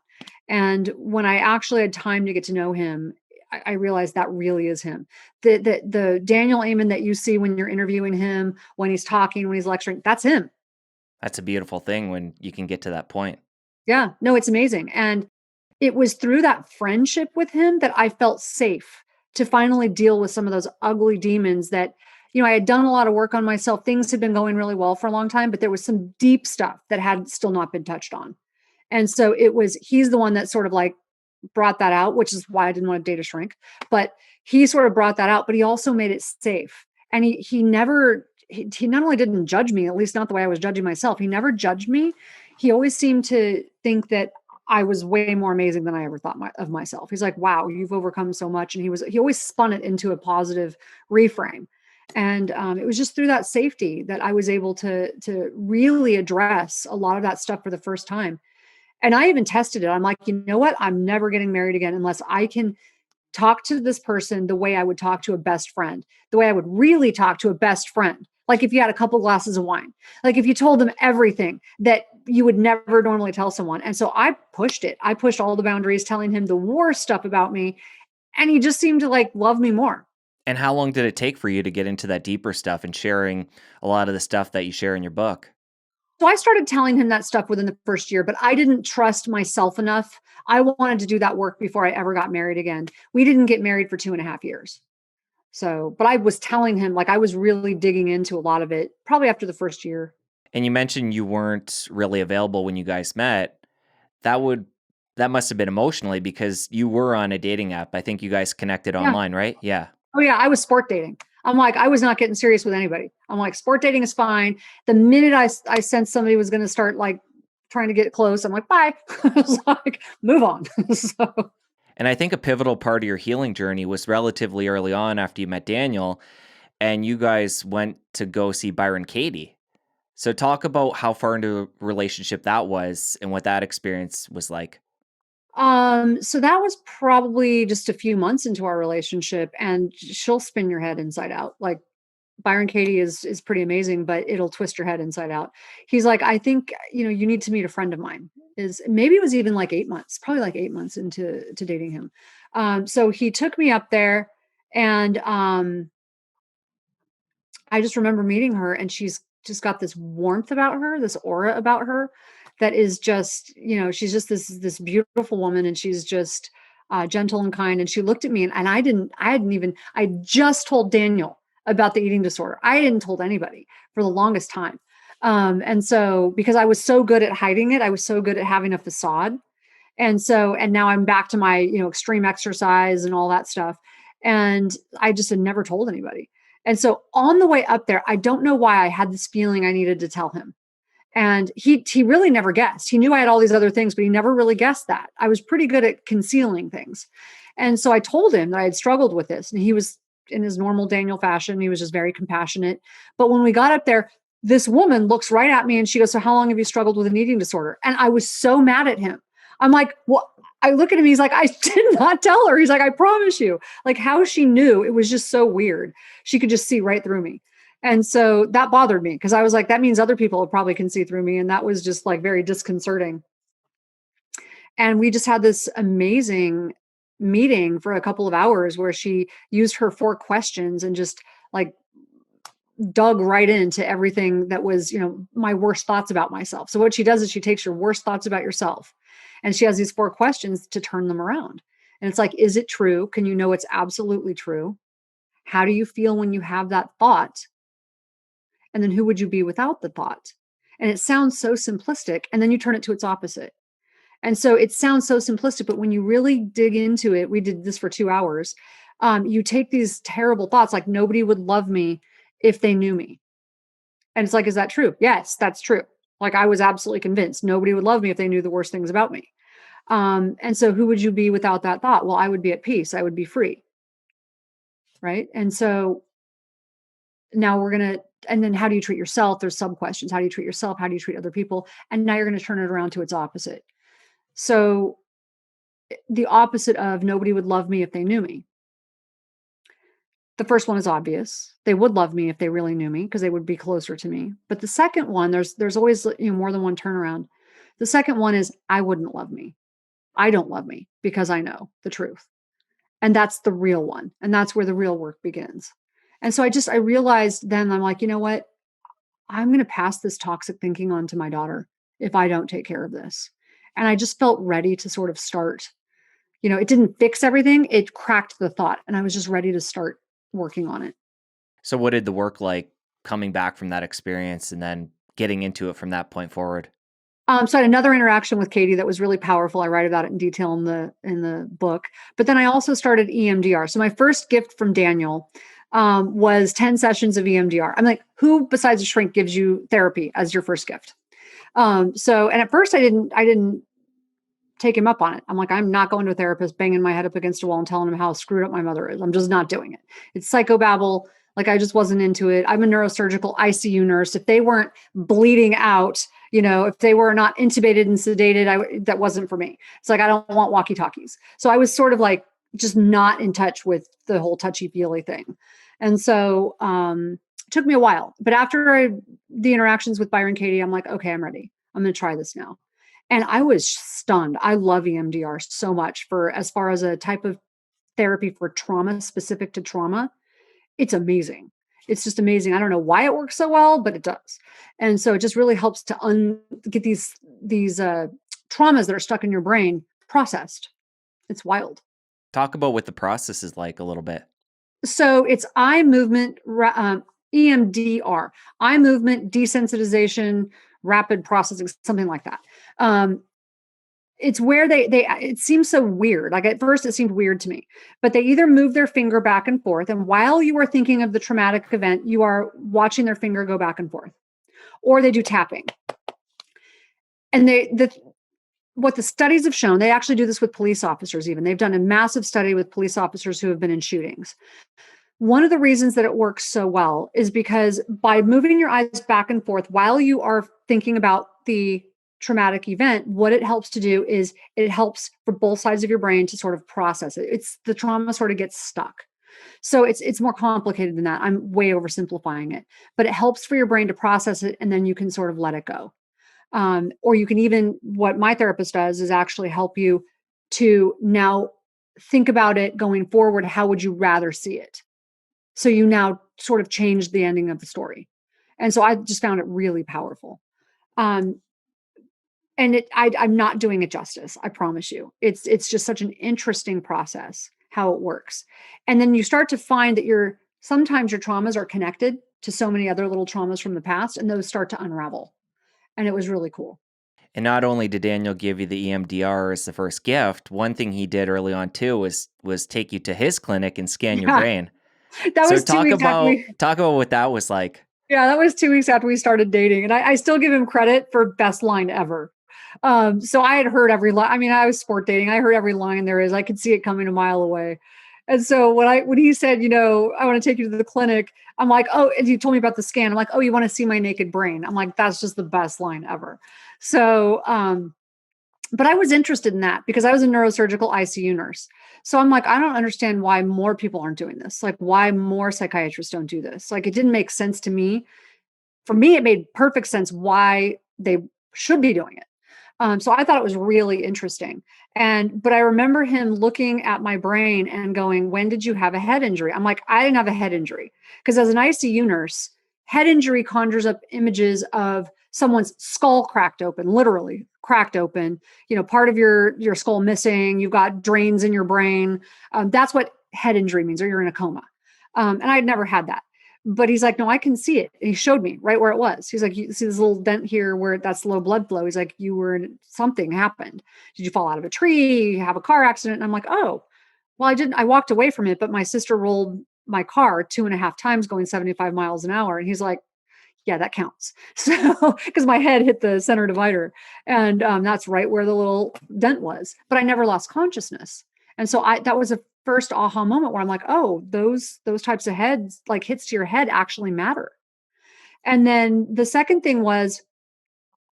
And when I actually had time to get to know him, I realized that really is him. The Daniel Amen that you see when you're interviewing him, when he's talking, when he's lecturing, that's him. That's a beautiful thing when you can get to that point. Yeah, no, it's amazing. And it was through that friendship with him that I felt safe to finally deal with some of those ugly demons that, I had done a lot of work on myself. Things had been going really well for a long time, but there was some deep stuff that had still not been touched on. And so he's the one that sort of like brought that out, which is why I didn't want to date a shrink, but he sort of brought that out, but he also made it safe. And he not only didn't judge me, at least not the way I was judging myself. He never judged me. He always seemed to think that I was way more amazing than I ever thought of myself. He's like, wow, you've overcome so much. And he always spun it into a positive reframe. And it was just through that safety that I was able to really address a lot of that stuff for the first time. And I even tested it. I'm like, you know what? I'm never getting married again unless I can talk to this person the way I would talk to a best friend, the way I would really talk to a best friend. Like if you had a couple glasses of wine, like if you told them everything that you would never normally tell someone. And so I pushed it. I pushed all the boundaries, telling him the worst stuff about me. And he just seemed to like love me more. And how long did it take for you to get into that deeper stuff and sharing a lot of the stuff that you share in your book? So I started telling him that stuff within the first year, but I didn't trust myself enough. I wanted to do that work before I ever got married again. We didn't get married for 2.5 years. So, but I was telling him, like, I was really digging into a lot of it, probably after the first year. And you mentioned you weren't really available when you guys met. That must have been emotionally because you were on a dating app. I think you guys connected Yeah. online, right? Yeah. Oh yeah, I was sport dating. I'm like, I was not getting serious with anybody. I'm like, sport dating is fine. The minute I sensed somebody was going to start like trying to get close, I'm like, bye. I was like, move on. So. And I think a pivotal part of your healing journey was relatively early on after you met Daniel, and you guys went to go see Byron Katie. So talk about how far into a relationship that was and what that experience was like. So that was probably just a few months into our relationship, and she'll spin your head inside out. Like Byron Katie is pretty amazing, but it'll twist your head inside out. He's like, I think, you need to meet a friend of mine. Is maybe it was even like 8 months, probably like 8 months into dating him. So he took me up there, and I just remember meeting her, and she's just got this warmth about her, this aura about her that is just, she's just this beautiful woman, and she's just gentle and kind. And she looked at me, and I just told Daniel about the eating disorder. I hadn't told anybody for the longest time. And so because I was so good at hiding it, I was so good at having a facade. And now I'm back to my, extreme exercise and all that stuff. And I just had never told anybody. And so on the way up there, I don't know why I had this feeling I needed to tell him. And he really never guessed. He knew I had all these other things, but he never really guessed that. I was pretty good at concealing things. And so I told him that I had struggled with this. And he was in his normal Daniel fashion. He was just very compassionate. But when we got up there, this woman looks right at me and she goes, "So how long have you struggled with an eating disorder?" And I was so mad at him. I'm like, "Well," I look at him. He's like, "I did not tell her." He's like, "I promise you." Like how she knew, it was just so weird. She could just see right through me. And so that bothered me because I was like, that means other people probably can see through me. And that was just like very disconcerting. And we just had this amazing meeting for a couple of hours where she used her 4 questions and just like dug right into everything that was, my worst thoughts about myself. So what she does is she takes your worst thoughts about yourself and she has these 4 questions to turn them around. And it's like, is it true? Can you know it's absolutely true? How do you feel when you have that thought? And then who would you be without the thought? And it sounds so simplistic. And then you turn it to its opposite. And so it sounds so simplistic, but when you really dig into it, we did this for 2 hours. You take these terrible thoughts like nobody would love me if they knew me. And it's like, is that true? Yes, that's true. Like I was absolutely convinced nobody would love me if they knew the worst things about me. And so who would you be without that thought? Well, I would be at peace. I would be free. Right. And so now and then how do you treat yourself? There's sub questions. How do you treat yourself? How do you treat other people? And now you're going to turn it around to its opposite. So the opposite of nobody would love me if they knew me. The first one is obvious. They would love me if they really knew me because they would be closer to me. But the second one, there's always more than one turnaround. The second one is I wouldn't love me. I don't love me because I know the truth. And that's the real one. And that's where the real work begins. And so I realized then I'm like, you know what? I'm going to pass this toxic thinking on to my daughter if I don't take care of this. And I just felt ready to sort of start. It didn't fix everything. It cracked the thought. And I was just ready to start working on it. So what did the work like coming back from that experience and then getting into it from that point forward? So I had another interaction with Katie that was really powerful. I write about it in detail in the book. But then I also started EMDR. So my first gift from Daniel was 10 sessions of EMDR. I'm like, who besides a shrink gives you therapy as your first gift? And at first I didn't take him up on it. I'm like, I'm not going to a therapist, banging my head up against a wall and telling him how screwed up my mother is. I'm just not doing it. It's psychobabble. Like I just wasn't into it. I'm a neurosurgical ICU nurse. If they weren't bleeding out, if they were not intubated and sedated, that wasn't for me. It's like, I don't want walkie talkies. So I was sort of like, just not in touch with the whole touchy feely thing. And so, it took me a while, but after the interactions with Byron Katie, I'm like, okay, I'm ready. I'm going to try this now. And I was stunned. I love EMDR so much for as far as a type of therapy for trauma, specific to trauma. It's amazing. It's just amazing. I don't know why it works so well, but it does. And so it just really helps to get these traumas that are stuck in your brain processed. It's wild. Talk about what the process is like a little bit. So it's eye movement, EMDR, eye movement, desensitization, rapid processing, something like that. It's where it seems so weird. Like at first it seemed weird to me, but they either move their finger back and forth. And while you are thinking of the traumatic event, you are watching their finger go back and forth, or they do tapping. And what the studies have shown, they actually do this with police officers even. They've done a massive study with police officers who have been in shootings. One of the reasons that it works so well is because by moving your eyes back and forth while you are thinking about the traumatic event, what it helps to do is it helps for both sides of your brain to sort of process it. It's the trauma sort of gets stuck. So it's more complicated than that. I'm way oversimplifying it, but it helps for your brain to process it, and then you can sort of let it go. Or you can even, what my therapist does is actually help you to now think about it going forward. How would you rather see it? So you now sort of changed the ending of the story. And so I just found it really powerful. Um, and I'm not doing it justice. I promise you. It's just such an interesting process how it works. And then you start to find that sometimes your traumas are connected to so many other little traumas from the past, and those start to unravel. And it was really cool. And not only did Daniel give you the EMDR as the first gift, one thing he did early on too was take you to his clinic and scan your Yeah, brain. that So was 2 weeks after talk about what that was like. yeah, that was 2 weeks after we started dating. And I still give him credit for best line ever. So I had heard every line. I mean, I was sport dating. I heard every line there is. I could see it coming a mile away. And so when he said, I want to take you to the clinic, I'm like, oh, and he told me about the scan. I'm like, oh, you want to see my naked brain? I'm like, that's just the best line ever. So, but I was interested in that because I was a neurosurgical ICU nurse. So I'm like, I don't understand why more people aren't doing this. Like, why more psychiatrists don't do this? Like, it didn't make sense to me. For me, it made perfect sense why they should be doing it. So I thought it was really interesting. But I remember him looking at my brain and going, when did you have a head injury? I'm like, I didn't have a head injury. Because as an ICU nurse, head injury conjures up images of someone's skull cracked open, literally cracked open, part of your skull missing, you've got drains in your brain. That's what head injury means, or you're in a coma. And I'd never had that. But he's like, no, I can see it. And he showed me right where it was. He's like, you see this little dent here where that's low blood flow. He's like, something happened. Did you fall out of a tree? Have a car accident? And I'm like, oh, well, I didn't. I walked away from it, but my sister rolled my car 2.5 times going 75 miles an hour. And he's like, yeah, that counts. So, because my head hit the center divider, and that's right where the little dent was. But I never lost consciousness. And so that was a first aha moment where I'm like, oh, those types of heads, like hits to your head, actually matter. And then the second thing was,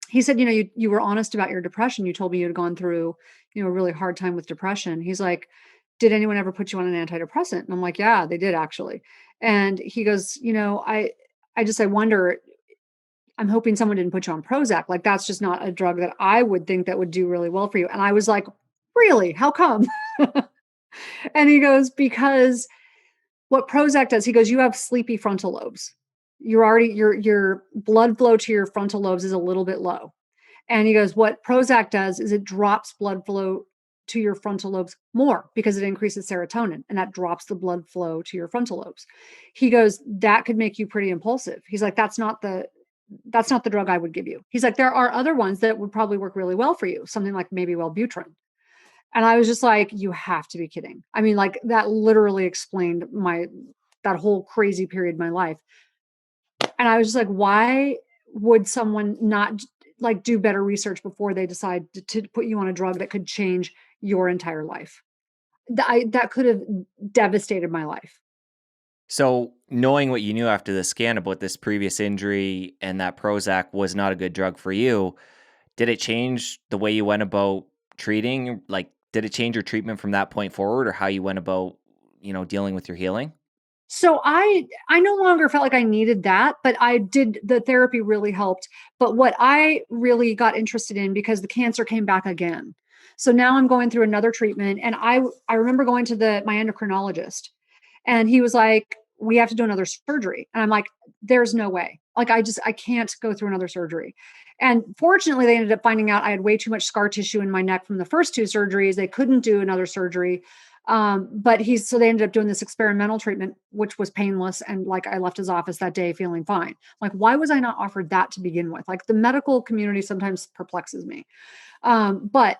he said, you were honest about your depression. You told me you had gone through, a really hard time with depression. He's like, did anyone ever put you on an antidepressant? And I'm like, yeah, they did actually. And he goes, I wonder, I'm hoping someone didn't put you on Prozac. Like, that's just not a drug that I would think that would do really well for you. And I was like, really? How come? And he goes, because what Prozac does, he goes, you have sleepy frontal lobes. Your blood flow to your frontal lobes is a little bit low. And he goes, what Prozac does is it drops blood flow to your frontal lobes more because it increases serotonin, and that drops the blood flow to your frontal lobes. He goes, that could make you pretty impulsive. He's like, that's not the drug I would give you. He's like, there are other ones that would probably work really well for you. Something like maybe Wellbutrin. And I was just like, you have to be kidding. I mean, like, that literally explained that whole crazy period of my life. And I was just like, why would someone not like do better research before they decide to put you on a drug that could change your entire life? That could have devastated my life. So, knowing what you knew after the scan about this previous injury and that Prozac was not a good drug for you, did it change the way you went about treating? Like, did it change your treatment from that point forward, or how you went about, dealing with your healing? So I no longer felt like I needed that, but the therapy really helped. But what I really got interested in, because the cancer came back again. So now I'm going through another treatment, and I remember going to my endocrinologist, and he was like, we have to do another surgery. And I'm like, there's no way. Like, I can't go through another surgery. And fortunately, they ended up finding out I had way too much scar tissue in my neck from the first two surgeries. They couldn't do another surgery. So they ended up doing this experimental treatment, which was painless. And like, I left his office that day feeling fine. Like, why was I not offered that to begin with? Like, the medical community sometimes perplexes me. But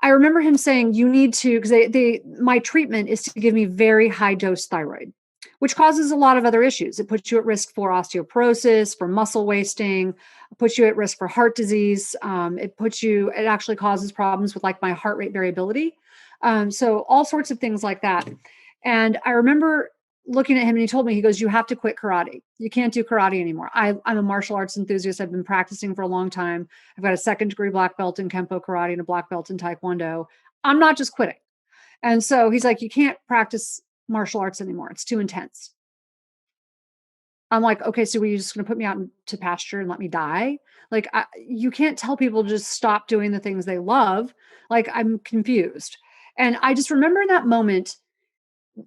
I remember him saying, you need to, because my treatment is to give me very high dose thyroid, which causes a lot of other issues. It puts you at risk for osteoporosis, for muscle wasting, puts you at risk for heart disease. It actually causes problems with like my heart rate variability. So all sorts of things like that. And I remember looking at him and he told me, he goes, you have to quit karate. You can't do karate anymore. I'm a martial arts enthusiast. I've been practicing for a long time. I've got a second degree black belt in Kenpo Karate and a black belt in Tae Kwon Do. I'm not just quitting. And so he's like, you can't practice martial arts anymore. It's too intense. I'm like, okay, so were you just going to put me out into pasture and let me die? Like, you can't tell people to just stop doing the things they love. Like, I'm confused. And I just remember in that moment,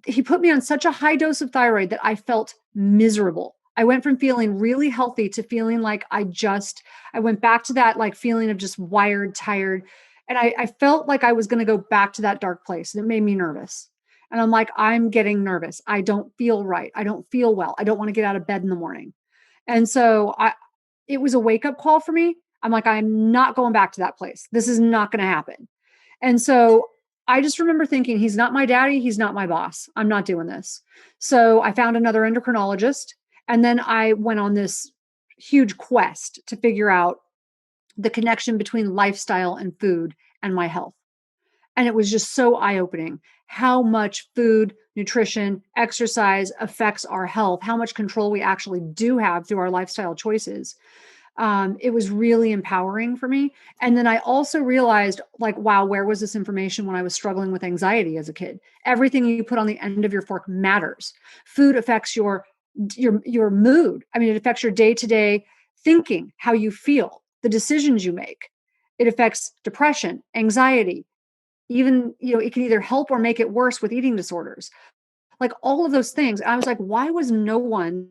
he put me on such a high dose of thyroid that I felt miserable. I went from feeling really healthy to feeling like I went back to that like feeling of just wired, tired. And I felt like I was going to go back to that dark place. And it made me nervous. And I'm like, I'm getting nervous. I don't feel right. I don't feel well. I don't want to get out of bed in the morning. And so it was a wake up call for me. I'm like, I'm not going back to that place. This is not going to happen. And so I just remember thinking, he's not my daddy. He's not my boss. I'm not doing this. So I found another endocrinologist. And then I went on this huge quest to figure out the connection between lifestyle and food and my health. And it was just so eye opening how much food, nutrition, exercise affects our health, how much control we actually do have through our lifestyle choices. It was really empowering for me. And then I also realized, like, wow, where was this information when I was struggling with anxiety as a kid? Everything you put on the end of your fork matters. Food affects your mood. I mean, it affects your day-to-day thinking, how you feel, the decisions you make. It affects depression, anxiety, even, it can either help or make it worse with eating disorders, like all of those things. And I was like, why was no one,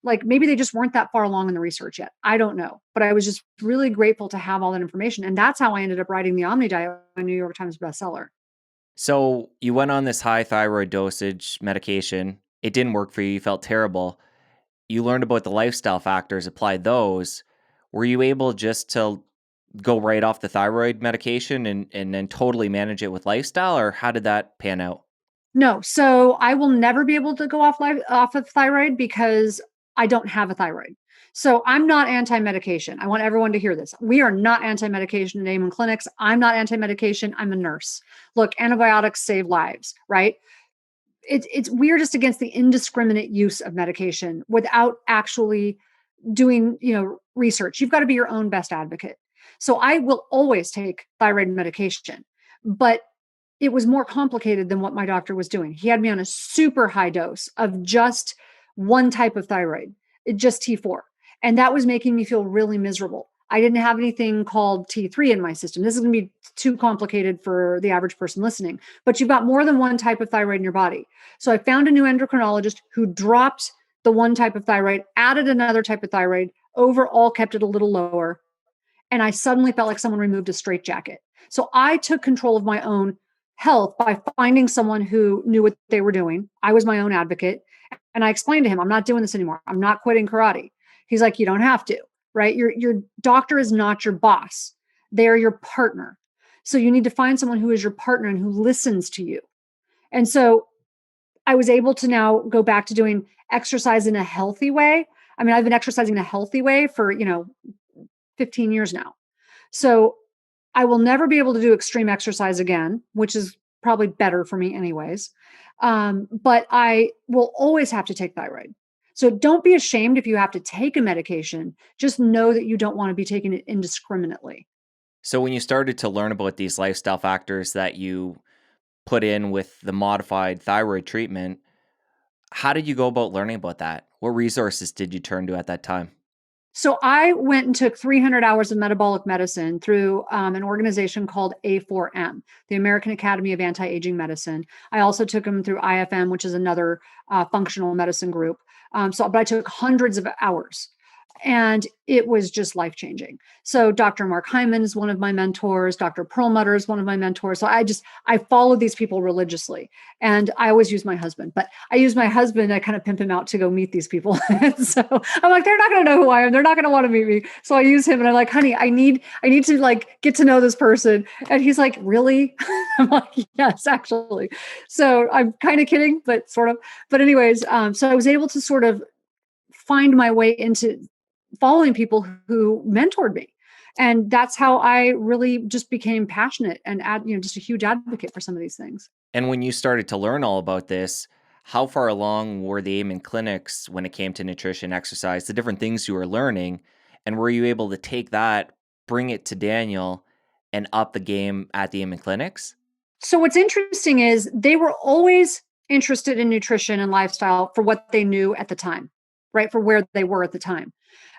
like, maybe they just weren't that far along in the research yet. I don't know. But I was just really grateful to have all that information. And that's how I ended up writing the Omni diet, a New York Times bestseller. So you went on this high thyroid dosage medication. It didn't work for you. You felt terrible. You learned about the lifestyle factors, applied those. Were you able just to go right off the thyroid medication and then totally manage it with lifestyle, or how did that pan out? No. So I will never be able to go off of thyroid because I don't have a thyroid. So I'm not anti-medication. I want everyone to hear this. We are not anti-medication in Amen clinics. I'm not anti-medication. I'm a nurse. Look, antibiotics save lives, right? We're just against the indiscriminate use of medication without actually doing, research. You've got to be your own best advocate. So I will always take thyroid medication, but it was more complicated than what my doctor was doing. He had me on a super high dose of just one type of thyroid, just T4. And that was making me feel really miserable. I didn't have anything called T3 in my system. This is going to be too complicated for the average person listening, but you've got more than one type of thyroid in your body. So I found a new endocrinologist who dropped the one type of thyroid, added another type of thyroid, overall kept it a little lower. And I suddenly felt like someone removed a straitjacket. So I took control of my own health by finding someone who knew what they were doing. I was my own advocate. And I explained to him, I'm not doing this anymore. I'm not quitting karate. He's like, you don't have to, right? Your doctor is not your boss. They're your partner. So you need to find someone who is your partner and who listens to you. And so I was able to now go back to doing exercise in a healthy way. I mean, I've been exercising in a healthy way for, 15 years now. So I will never be able to do extreme exercise again, which is probably better for me anyways. But I will always have to take thyroid. So don't be ashamed if you have to take a medication. Just know that you don't want to be taking it indiscriminately. So when you started to learn about these lifestyle factors that you put in with the modified thyroid treatment, how did you go about learning about that? What resources did you turn to at that time? So I went and took 300 hours of metabolic medicine through an organization called A4M, the American Academy of Anti-Aging Medicine. I also took them through IFM, which is another functional medicine group. But I took hundreds of hours. And it was just life-changing. So Dr. Mark Hyman is one of my mentors. Dr. Perlmutter is one of my mentors. So I followed these people religiously. And I always use my husband, but I use my husband, I kind of pimp him out to go meet these people. So I'm like, they're not going to know who I am. They're not going to want to meet me. So I use him and I'm like, honey, I need to like get to know this person. And he's like, really? I'm like, yes, actually. So I'm kind of kidding, but sort of. But anyways, so I was able to sort of find my way into following people who mentored me. And that's how I really just became passionate and just a huge advocate for some of these things. And when you started to learn all about this, How far along were the Amen clinics when it came to nutrition, exercise, the different things you were learning? And were you able to take that, bring it to Daniel, and up the game at the Amen clinics? So what's interesting is they were always interested in nutrition and lifestyle for what they knew at the time, right? For where they were at the time.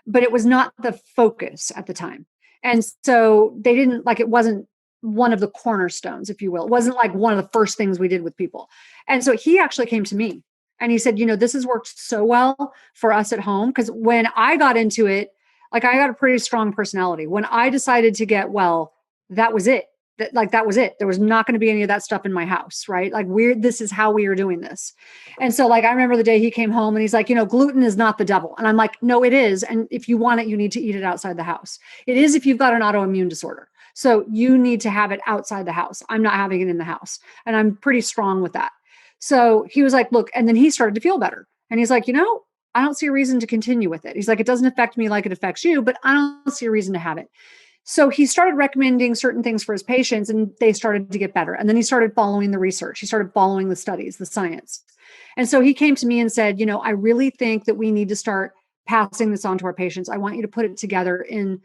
But it was not the focus at the time. And so they didn't like it wasn't one of the cornerstones, if you will. It wasn't like one of the first things we did with people. And so he actually came to me and he said, this has worked so well for us at home. Because when I got into it, like I got a pretty strong personality. When I decided to get well, that was it. That was it. There was not going to be any of that stuff in my house, right? Like this is how we are doing this. And so like I remember the day he came home and he's like, gluten is not the devil. And I'm like, no, it is. And if you want it, you need to eat it outside the house. It is if you've got an autoimmune disorder. So you need to have it outside the house. I'm not having it in the house. And I'm pretty strong with that. So he was like, look, and then he started to feel better. And he's like, I don't see a reason to continue with it. He's like, it doesn't affect me like it affects you, but I don't see a reason to have it. So he started recommending certain things for his patients and they started to get better. And then he started following the research. He started following the studies, the science. And so he came to me and said, I really think that we need to start passing this on to our patients. I want you to put it together in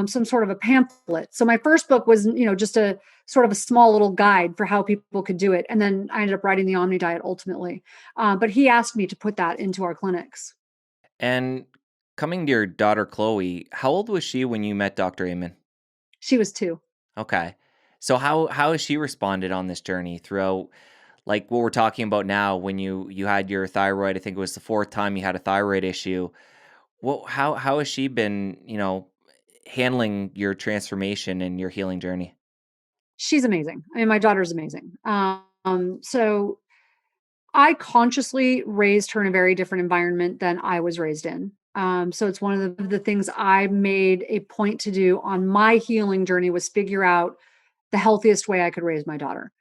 some sort of a pamphlet. So my first book was, just a sort of a small little guide for how people could do it. And then I ended up writing the Omni diet ultimately. But he asked me to put that into our clinics. And coming to your daughter, Chloe, how old was she when you met Dr. Amen? She was 2. Okay. So how has she responded on this journey throughout, like what we're talking about now when you had your thyroid? I think it was the fourth time you had a thyroid issue. Well, how has she been, handling your transformation and your healing journey? She's amazing. I mean, my daughter's amazing. So I consciously raised her in a very different environment than I was raised in. So it's one of the things I made a point to do on my healing journey was figure out the healthiest way I could raise my daughter.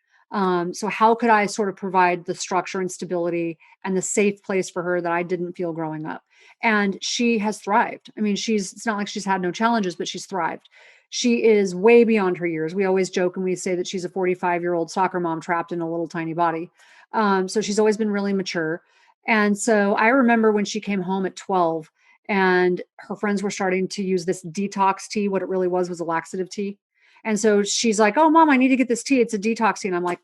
So how could I sort of provide the structure and stability and the safe place for her that I didn't feel growing up? And she has thrived. I mean, it's not like she's had no challenges, but she's thrived. She is way beyond her years. We always joke and we say that she's a 45-year-old soccer mom trapped in a little tiny body. So she's always been really mature. And so I remember when she came home at 12 and her friends were starting to use this detox tea. What it really was a laxative tea. And so she's like, oh, mom, I need to get this tea. It's a detox tea. And I'm like,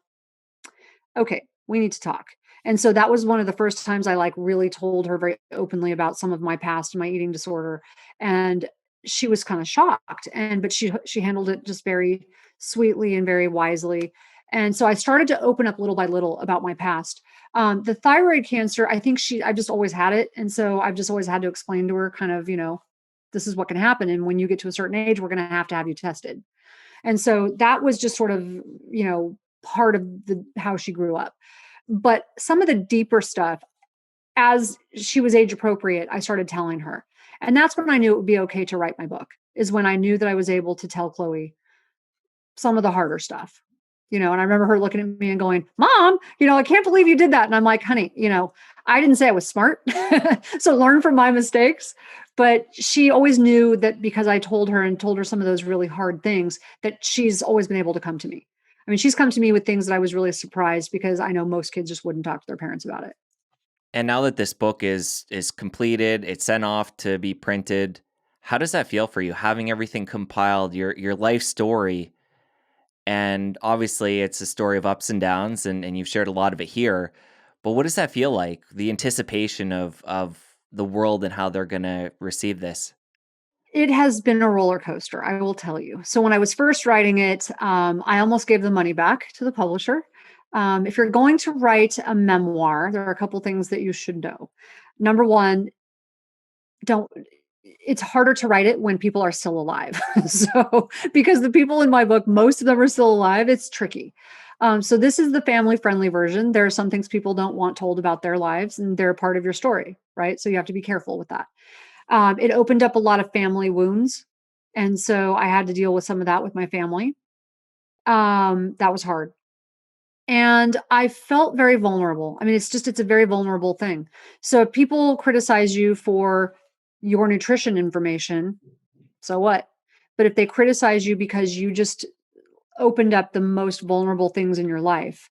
okay, we need to talk. And so that was one of the first times I like really told her very openly about some of my past and my eating disorder. And she was kind of shocked. But she handled it just very sweetly and very wisely. And so I started to open up little by little about my past. The thyroid cancer, I think I've just always had it. And so I've just always had to explain to her kind of, this is what can happen. And when you get to a certain age, we're going to have you tested. And so that was just sort of, part of how she grew up. But some of the deeper stuff, as she was age appropriate, I started telling her. And that's when I knew it would be okay to write my book, is when I knew that I was able to tell Chloe some of the harder stuff. And I remember her looking at me and going, Mom, I can't believe you did that. And I'm like, honey, I didn't say I was smart. So learn from my mistakes. But she always knew that because I told her some of those really hard things, that she's always been able to come to me. I mean, she's come to me with things that I was really surprised because I know most kids just wouldn't talk to their parents about it. And now that this book is completed, it's sent off to be printed. How does that feel for you, having everything compiled, your life story? And obviously, it's a story of ups and downs, and you've shared a lot of it here. But what does that feel like? The anticipation of the world and how they're going to receive this. It has been a roller coaster, I will tell you. So when I was first writing it, I almost gave the money back to the publisher. If you're going to write a memoir, there are a couple things that you should know. Number one, don't it's harder to write it when people are still alive. So because the people in my book, most of them are still alive, it's tricky. So this is the family friendly version. There are some things people don't want told about their lives and they're part of your story, right? So you have to be careful with that. It opened up a lot of family wounds. And so I had to deal with some of that with my family. That was hard. And I felt very vulnerable. I mean, it's a very vulnerable thing. So if people criticize you for your nutrition information, so what? But if they criticize you because you just opened up the most vulnerable things in your life,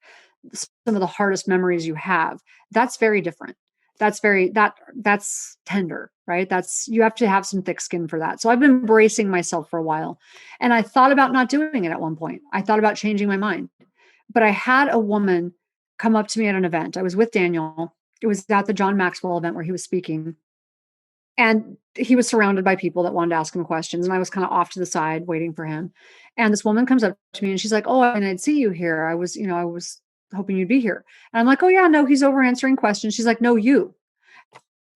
some of the hardest memories you have, that's very different. That's tender, right? That's, you have to have some thick skin for that. So I've been bracing myself for a while, and I thought about not doing it at one point. I thought about changing my mind, but I had a woman come up to me at an event. I was with Daniel. It was at the John Maxwell event where he was speaking, and he was surrounded by people that wanted to ask him questions. And I was kind of off to the side waiting for him. And this woman comes up to me and she's like, "Oh, I mean, I'd see you here. I was hoping you'd be here." And I'm like, "Oh, yeah, no, he's over answering questions." She's like, "No, you."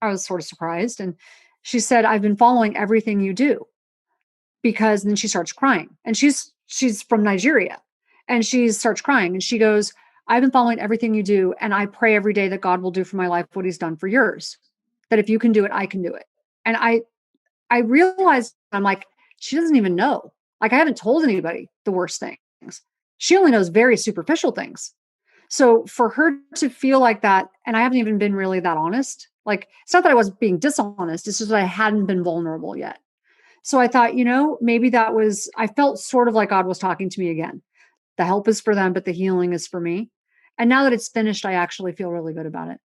I was sort of surprised. And she said, "I've been following everything you do." Because, and then she starts crying. And she's from Nigeria. And she starts crying and she goes, "I've been following everything you do. And I pray every day that God will do for my life what he's done for yours. That if you can do it, I can do it." And I realized, I'm like, she doesn't even know. Like, I haven't told anybody the worst things. She only knows very superficial things. So for her to feel like that, and I haven't even been really that honest. Like, it's not that I was being dishonest, it's just that I hadn't been vulnerable yet. So I thought, maybe I felt sort of like God was talking to me again. The help is for them, but the healing is for me. And now that it's finished, I actually feel really good about it.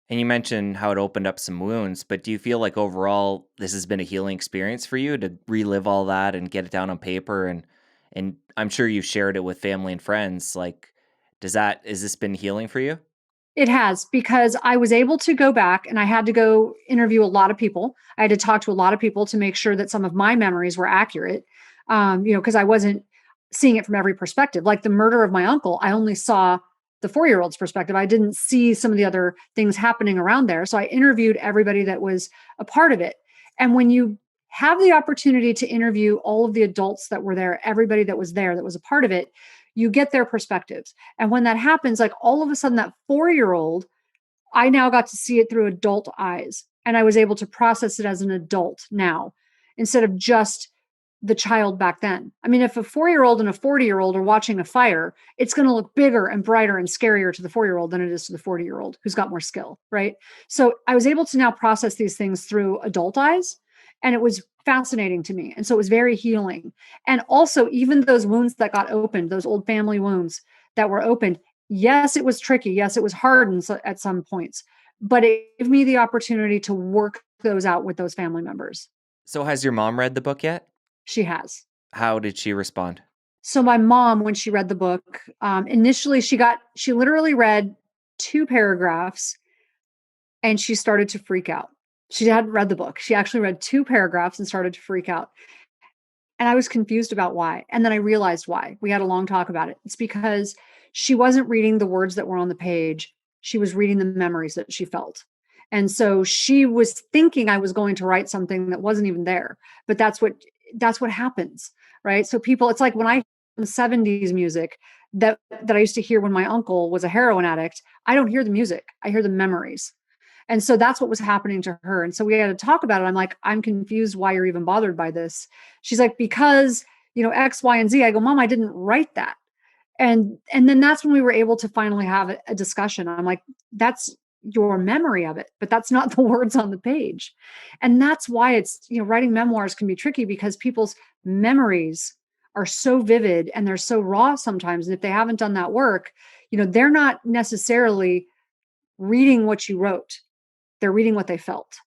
And you mentioned how it opened up some wounds, but do you feel like overall this has been a healing experience for you to relive all that and get it down on paper, and I'm sure you've shared it with family and friends. Like, has this been healing for you? It has, because I was able to go back and I had to go interview a lot of people. I had to talk to a lot of people to make sure that some of my memories were accurate. Because I wasn't seeing it from every perspective. Like the murder of my uncle, I only saw the 4-year-old's perspective. I didn't see some of the other things happening around there. So I interviewed everybody that was a part of it. And when you have the opportunity to interview all of the adults that were there, everybody that was there that was a part of it, you get their perspectives. And when that happens, like all of a sudden, that 4-year-old, I now got to see it through adult eyes. And I was able to process it as an adult now instead of just the child back then. I mean, if a 4-year-old and a 40-year-old are watching a fire, it's going to look bigger and brighter and scarier to the 4-year-old than it is to the 40-year-old who's got more skill, right? So I was able to now process these things through adult eyes, and it was fascinating to me. And so it was very healing. And also, even those wounds that got opened, those old family wounds that were opened, yes, it was tricky. Yes, it was hard at some points, but it gave me the opportunity to work those out with those family members. So has your mom read the book yet? She has. How did she respond? So my mom, when she read the book, initially she literally read 2 paragraphs and she started to freak out. She hadn't read the book. She actually read 2 paragraphs and started to freak out. And I was confused about why. And then I realized why. We had a long talk about it. It's because she wasn't reading the words that were on the page. She was reading the memories that she felt. And so she was thinking I was going to write something that wasn't even there. But that's what happens, right? So people, it's like when I hear 70s music that I used to hear when my uncle was a heroin addict, I don't hear the music. I hear the memories. And so that's what was happening to her. And so we had to talk about it. I'm like, "I'm confused why you're even bothered by this." She's like, "Because, X, Y, and Z." I go, "Mom, I didn't write that." And then that's when we were able to finally have a discussion. I'm like, "That's your memory of it, but that's not the words on the page." And that's why writing memoirs can be tricky, because people's memories are so vivid and they're so raw sometimes. And if they haven't done that work, they're not necessarily reading what you wrote. They're reading what they felt.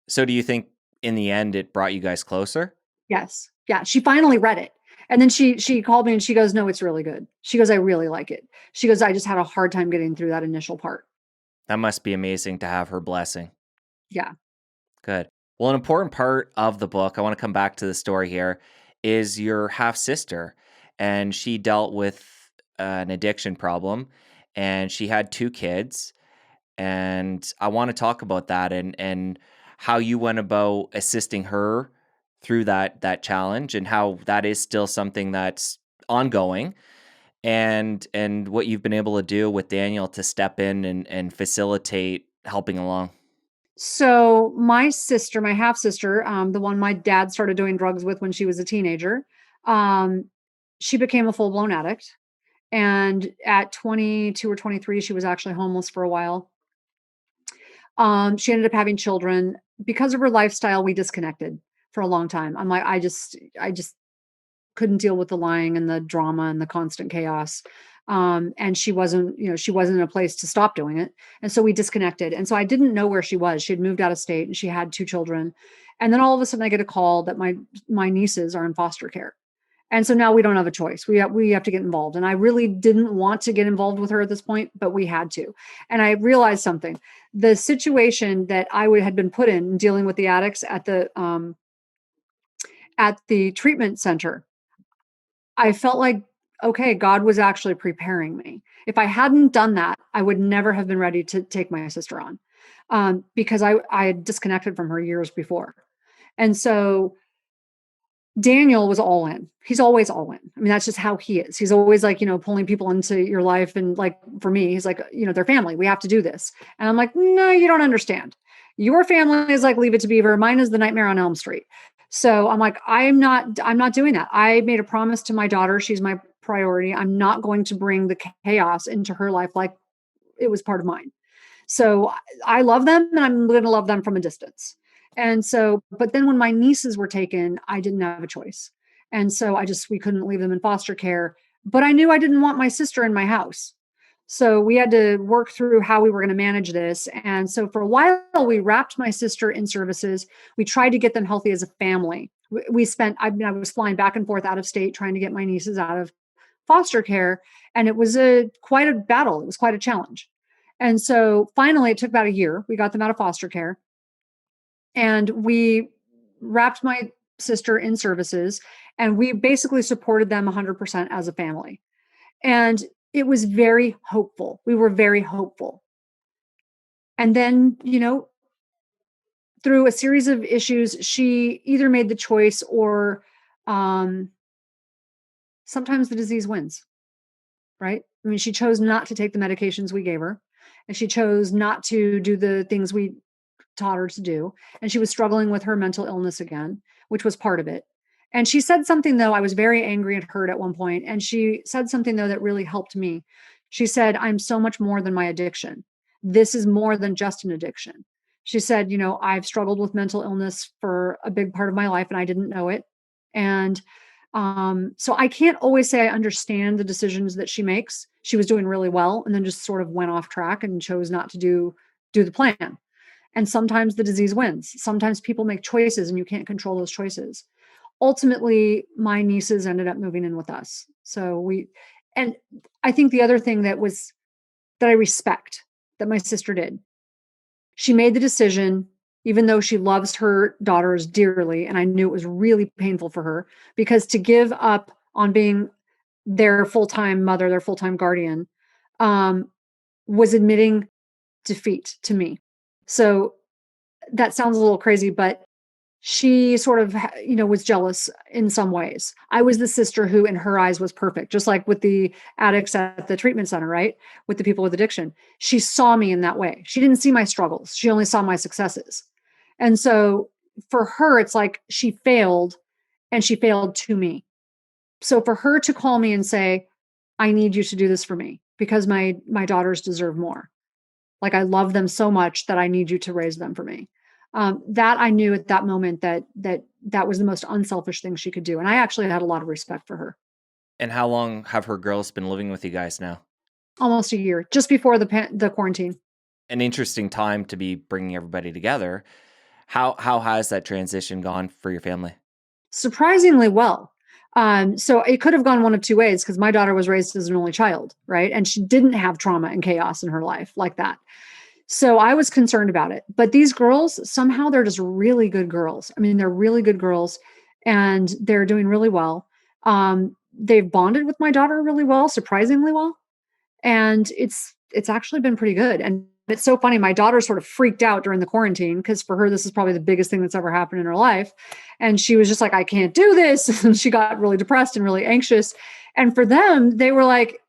So do you think in the end it brought you guys closer? Yes. Yeah. She finally read it. And then she called me and she goes, "No, it's really good." She goes, "I really like it." She goes, "I just had a hard time getting through that initial part." That must be amazing to have her blessing. Yeah. Good. Well, an important part of the book, I want to come back to the story here, is your half sister. And she dealt with an addiction problem and she had 2 kids. And I want to talk about that and how you went about assisting her through that challenge and how that is still something that's ongoing, and what you've been able to do with Daniel to step in and facilitate helping along. So my sister, my half sister, the one my dad started doing drugs with when she was a teenager, um, she became a full blown addict. And at 22 or 23, she was actually homeless for a while. She ended up having children. Because of her lifestyle, we disconnected for a long time. I'm like, I just couldn't deal with the lying and the drama and the constant chaos. And she wasn't, she wasn't in a place to stop doing it. And so we disconnected. And so I didn't know where she was. She had moved out of state and she had 2 children. And then all of a sudden I get a call that my nieces are in foster care. And so now we don't have a choice. We have to get involved. And I really didn't want to get involved with her at this point, but we had to. And I realized something. The situation that had been put in dealing with the addicts at the treatment center, I felt like, okay, God was actually preparing me. If I hadn't done that, I would never have been ready to take my sister on, because I had disconnected from her years before. And so Daniel was all in. He's always all in. I mean, that's just how he is. He's always like, pulling people into your life. And like, for me, he's like, they're family. We have to do this. And I'm like, no, you don't understand. Your family is like Leave It to Beaver. Mine is the Nightmare on Elm Street. So I'm like, I'm not doing that. I made a promise to my daughter. She's my priority. I'm not going to bring the chaos into her life like it was part of mine. So I love them and I'm going to love them from a distance. And so, but then when my nieces were taken, I didn't have a choice. And so we couldn't leave them in foster care, but I knew I didn't want my sister in my house. So we had to work through how we were going to manage this. And so for a while, we wrapped my sister in services. We tried to get them healthy as a family. I was flying back and forth out of state trying to get my nieces out of foster care. And it was quite a battle. It was quite a challenge. And so finally, it took about a year. We got them out of foster care. And we wrapped my sister in services and we basically supported them 100% as a family. And it was very hopeful. We were very hopeful. And then, through a series of issues, she either made the choice or sometimes the disease wins, right? I mean, she chose not to take the medications we gave her, and she chose not to do the things we taught her to do. And she was struggling with her mental illness again, which was part of it. And she said something, though, I was very angry at her at one point, and she said something, though, that really helped me. She said, I'm so much more than my addiction. This is more than just an addiction. She said, I've struggled with mental illness for a big part of my life and I didn't know it. And so I can't always say I understand the decisions that she makes. She was doing really well and then just sort of went off track and chose not to do the plan. And sometimes the disease wins. Sometimes people make choices and you can't control those choices. Ultimately, my nieces ended up moving in with us. And I think the other thing that I respect that my sister did, she made the decision, even though she loves her daughters dearly. And I knew it was really painful for her, because to give up on being their full-time mother, their full-time guardian, was admitting defeat to me. So that sounds a little crazy, but she sort of, was jealous in some ways. I was the sister who, in her eyes, was perfect, just like with the addicts at the treatment center, right? With the people with addiction. She saw me in that way. She didn't see my struggles. She only saw my successes. And so for her, it's like she failed and she failed to me. So for her to call me and say, I need you to do this for me because my daughters deserve more. Like, I love them so much that I need you to raise them for me. That I knew at that moment that was the most unselfish thing she could do. And I actually had a lot of respect for her. And how long have her girls been living with you guys now? Almost a year, just before the quarantine. An interesting time to be bringing everybody together. How has that transition gone for your family? Surprisingly well. So it could have gone one of two ways, because my daughter was raised as an only child, right? And she didn't have trauma and chaos in her life like that. So I was concerned about it. But these girls, somehow they're just really good girls. I mean, they're really good girls and they're doing really well. They've bonded with my daughter really well, surprisingly well. And it's actually been pretty good. And it's so funny. My daughter sort of freaked out during the quarantine, because for her, this is probably the biggest thing that's ever happened in her life. And she was just like, I can't do this. And she got really depressed and really anxious. And for them, they were like,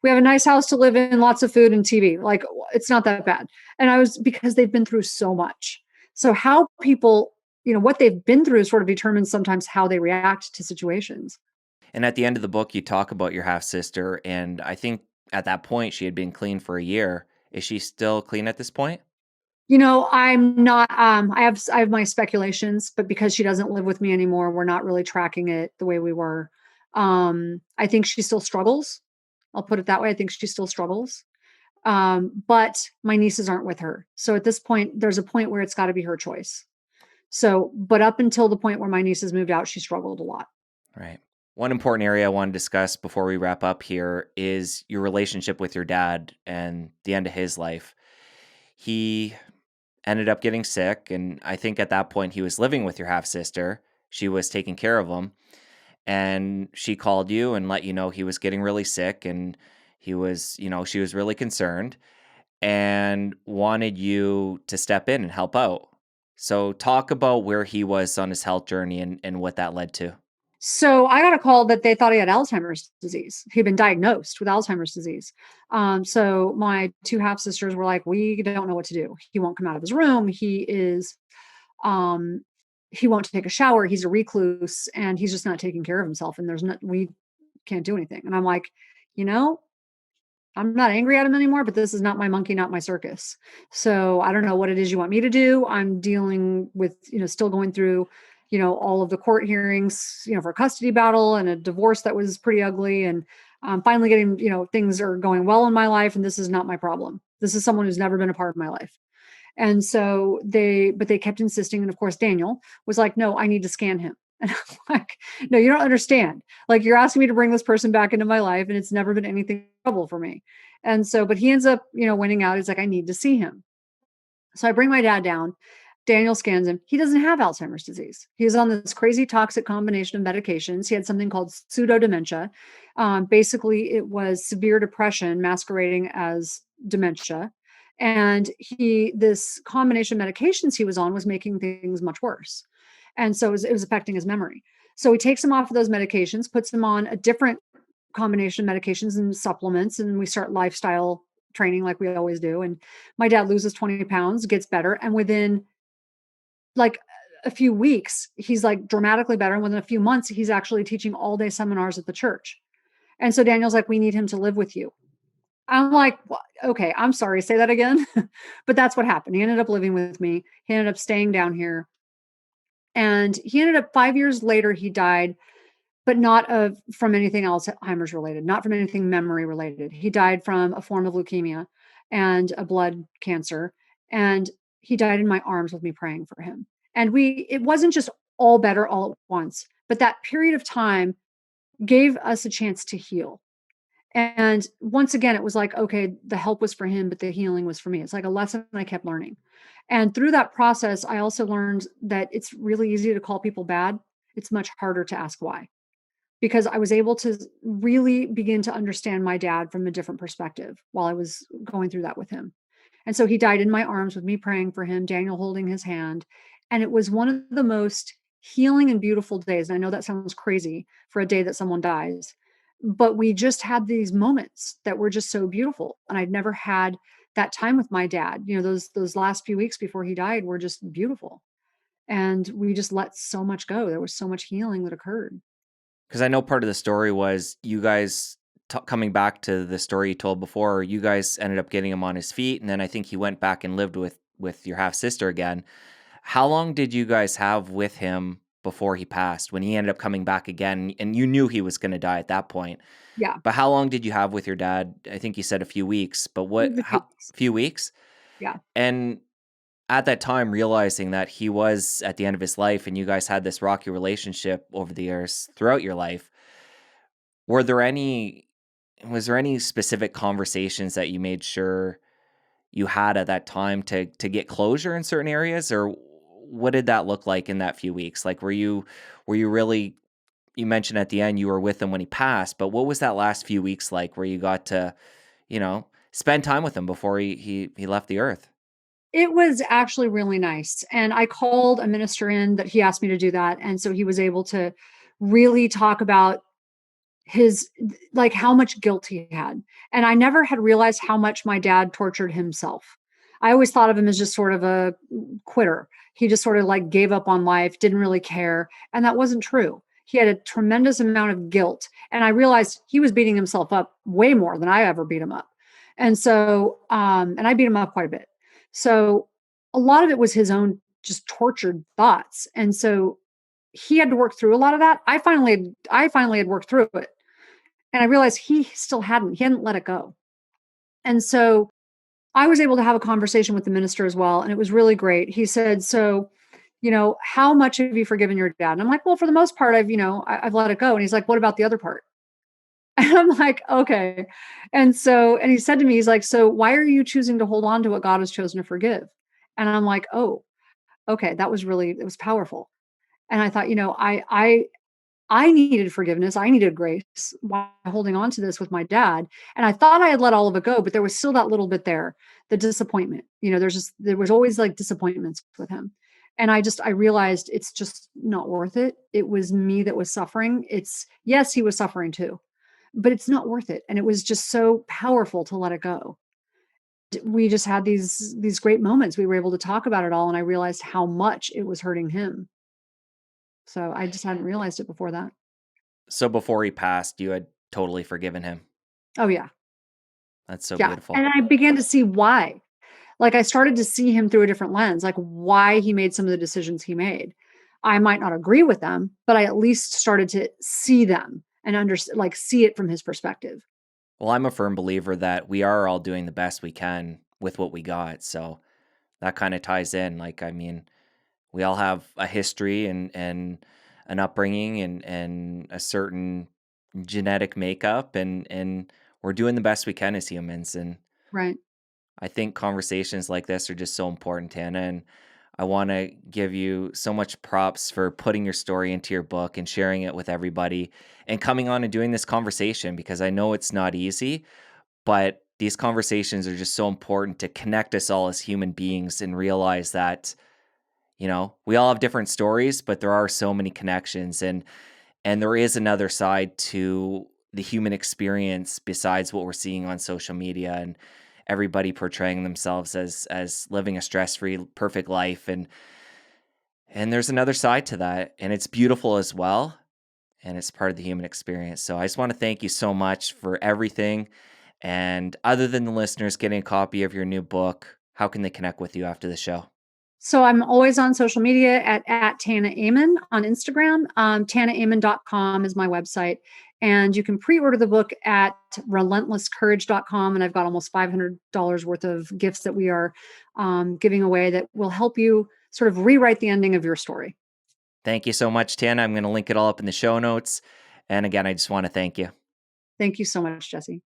we have a nice house to live in, lots of food and TV. Like, it's not that bad. And because they've been through so much. So how people, what they've been through sort of determines sometimes how they react to situations. And at the end of the book, you talk about your half sister. And I think at that point, she had been clean for a year. Is she still clean at this point? I'm not, I have my speculations, but because she doesn't live with me anymore, we're not really tracking it the way we were. I think she still struggles. I'll put it that way. I think she still struggles. But my nieces aren't with her. So at this point, there's a point where it's got to be her choice. So, but up until the point where my nieces moved out, she struggled a lot. Right. One important area I want to discuss before we wrap up here is your relationship with your dad and the end of his life. He ended up getting sick, and I think at that point he was living with your half sister. She was taking care of him, and she called you and let you know he was getting really sick, and he was, she was really concerned and wanted you to step in and help out. So talk about where he was on his health journey and what that led to. So I got a call that they thought he had Alzheimer's disease. He'd been diagnosed with Alzheimer's disease. So my two half sisters were like, "We don't know what to do. He won't come out of his room. Um, he won't take a shower. He's a recluse, and he's just not taking care of himself. And we can't do anything." And I'm like, you know, I'm not angry at him anymore, but this is not my monkey, not my circus. So I don't know what it is you want me to do. I'm dealing with, still going through, all of the court hearings, for a custody battle and a divorce that was pretty ugly. And finally getting, things are going well in my life. And this is not my problem. This is someone who's never been a part of my life. And so they kept insisting. And of course, Daniel was like, "No, I need to scan him." And I'm like, "No, you don't understand. Like, you're asking me to bring this person back into my life, and it's never been anything trouble for me." And so, but he ends up, winning out. He's like, "I need to see him." So I bring my dad down. Daniel scans him. He doesn't have Alzheimer's disease. He was on this crazy toxic combination of medications. He had something called pseudo dementia. Basically, it was severe depression masquerading as dementia. And this combination of medications he was on was making things much worse. And so it was affecting his memory. So he takes him off of those medications, puts him on a different combination of medications and supplements, and we start lifestyle training like we always do. And my dad loses 20 pounds, gets better. And within like a few weeks, he's like dramatically better. And within a few months, he's actually teaching all day seminars at the church. And so Daniel's like, "We need him to live with you." I'm like, "Okay, I'm sorry, say that again." But that's what happened. He ended up living with me. He ended up staying down here. And he ended up 5 years later, he died, but not from anything Alzheimer's related, not from anything memory related. He died from a form of leukemia and a blood cancer. And he died in my arms with me praying for him. And it wasn't just all better all at once, but that period of time gave us a chance to heal. And once again, it was like, okay, the help was for him, but the healing was for me. It's like a lesson I kept learning. And through that process, I also learned that it's really easy to call people bad. It's much harder to ask why, because I was able to really begin to understand my dad from a different perspective while I was going through that with him. And so he died in my arms with me praying for him, Daniel holding his hand. And it was one of the most healing and beautiful days. And I know that sounds crazy for a day that someone dies, but we just had these moments that were just so beautiful. And I'd never had that time with my dad. Those last few weeks before he died were just beautiful. And we just let so much go. There was so much healing that occurred. Because I know part of the story was you guys coming back to the story you told before. You guys ended up getting him on his feet, and then I think he went back and lived with your half sister again. How long did you guys have with him before he passed? When he ended up coming back again, and you knew he was going to die at that point. Yeah. But how long did you have with your dad? I think you said a few weeks. But It was a few weeks. few weeks? Yeah. And at that time, realizing that he was at the end of his life, and you guys had this rocky relationship over the years throughout your life. Were there any was there any specific conversations that you made sure you had at that time to get closure in certain areas, or what did that look like in that few weeks? Like, were you really, you mentioned at the end you were with him when he passed, but what was that last few weeks like where you got to, spend time with him before he left the earth? It was actually really nice. And I called a minister in that he asked me to do that. And so he was able to really talk about his like how much guilt he had. And I never had realized how much my dad tortured himself. I always thought of him as just sort of a quitter. He just sort of like gave up on life, didn't really care. And that wasn't true. He had a tremendous amount of guilt. And I realized he was beating himself up way more than I ever beat him up. And so, and I beat him up quite a bit. So a lot of it was his own just tortured thoughts. And so he had to work through a lot of that. I finally had worked through it. And I realized he hadn't let it go. And so I was able to have a conversation with the minister as well, and it was really great. He said, "So, how much have you forgiven your dad?" And I'm like, "Well, for the most part, I've let it go." And he's like, "What about the other part?" And I'm like, "Okay." And he said to me, he's like, "So why are you choosing to hold on to what God has chosen to forgive?" And I'm like, "Oh, okay, it was powerful." And I thought, I needed forgiveness. I needed grace while holding on to this with my dad. And I thought I had let all of it go, but there was still that little bit there, the disappointment. There was always like disappointments with him. And I realized it's just not worth it. It was me that was suffering. Yes, he was suffering too, but it's not worth it. And it was just so powerful to let it go. We just had these great moments. We were able to talk about it all. And I realized how much it was hurting him. So I just hadn't realized it before that. So before he passed, you had totally forgiven him. Oh yeah. That's so Yeah, and beautiful. I began to see why. Like, I started to see him through a different lens, like, why he made some of the decisions he made. I might not agree with them, but I at least started to see them and see it from his perspective. Well, I'm a firm believer that we are all doing the best we can with what we got. So that kind of ties in. Like, I mean, we all have a history and an upbringing and a certain genetic makeup and we're doing the best we can as humans. And Right. I think conversations like this are just so important, Tana. And I want to give you so much props for putting your story into your book and sharing it with everybody and coming on and doing this conversation because I know it's not easy, but these conversations are just so important to connect us all as human beings and realize that, we all have different stories, but there are so many connections and there is another side to the human experience besides what we're seeing on social media and everybody portraying themselves as living a stress-free perfect life and there's another side to that and it's beautiful as well and it's part of the human experience. So I just want to thank you so much for everything. And other than the listeners getting a copy of your new book, how can they connect with you after the show? So I'm always on social media at Tana Amen on Instagram. TanaAmen.com is my website. And you can pre-order the book at relentlesscourage.com. And I've got almost $500 worth of gifts that we are giving away that will help you sort of rewrite the ending of your story. Thank you so much, Tana. I'm going to link it all up in the show notes. And again, I just want to thank you. Thank you so much, Jesse.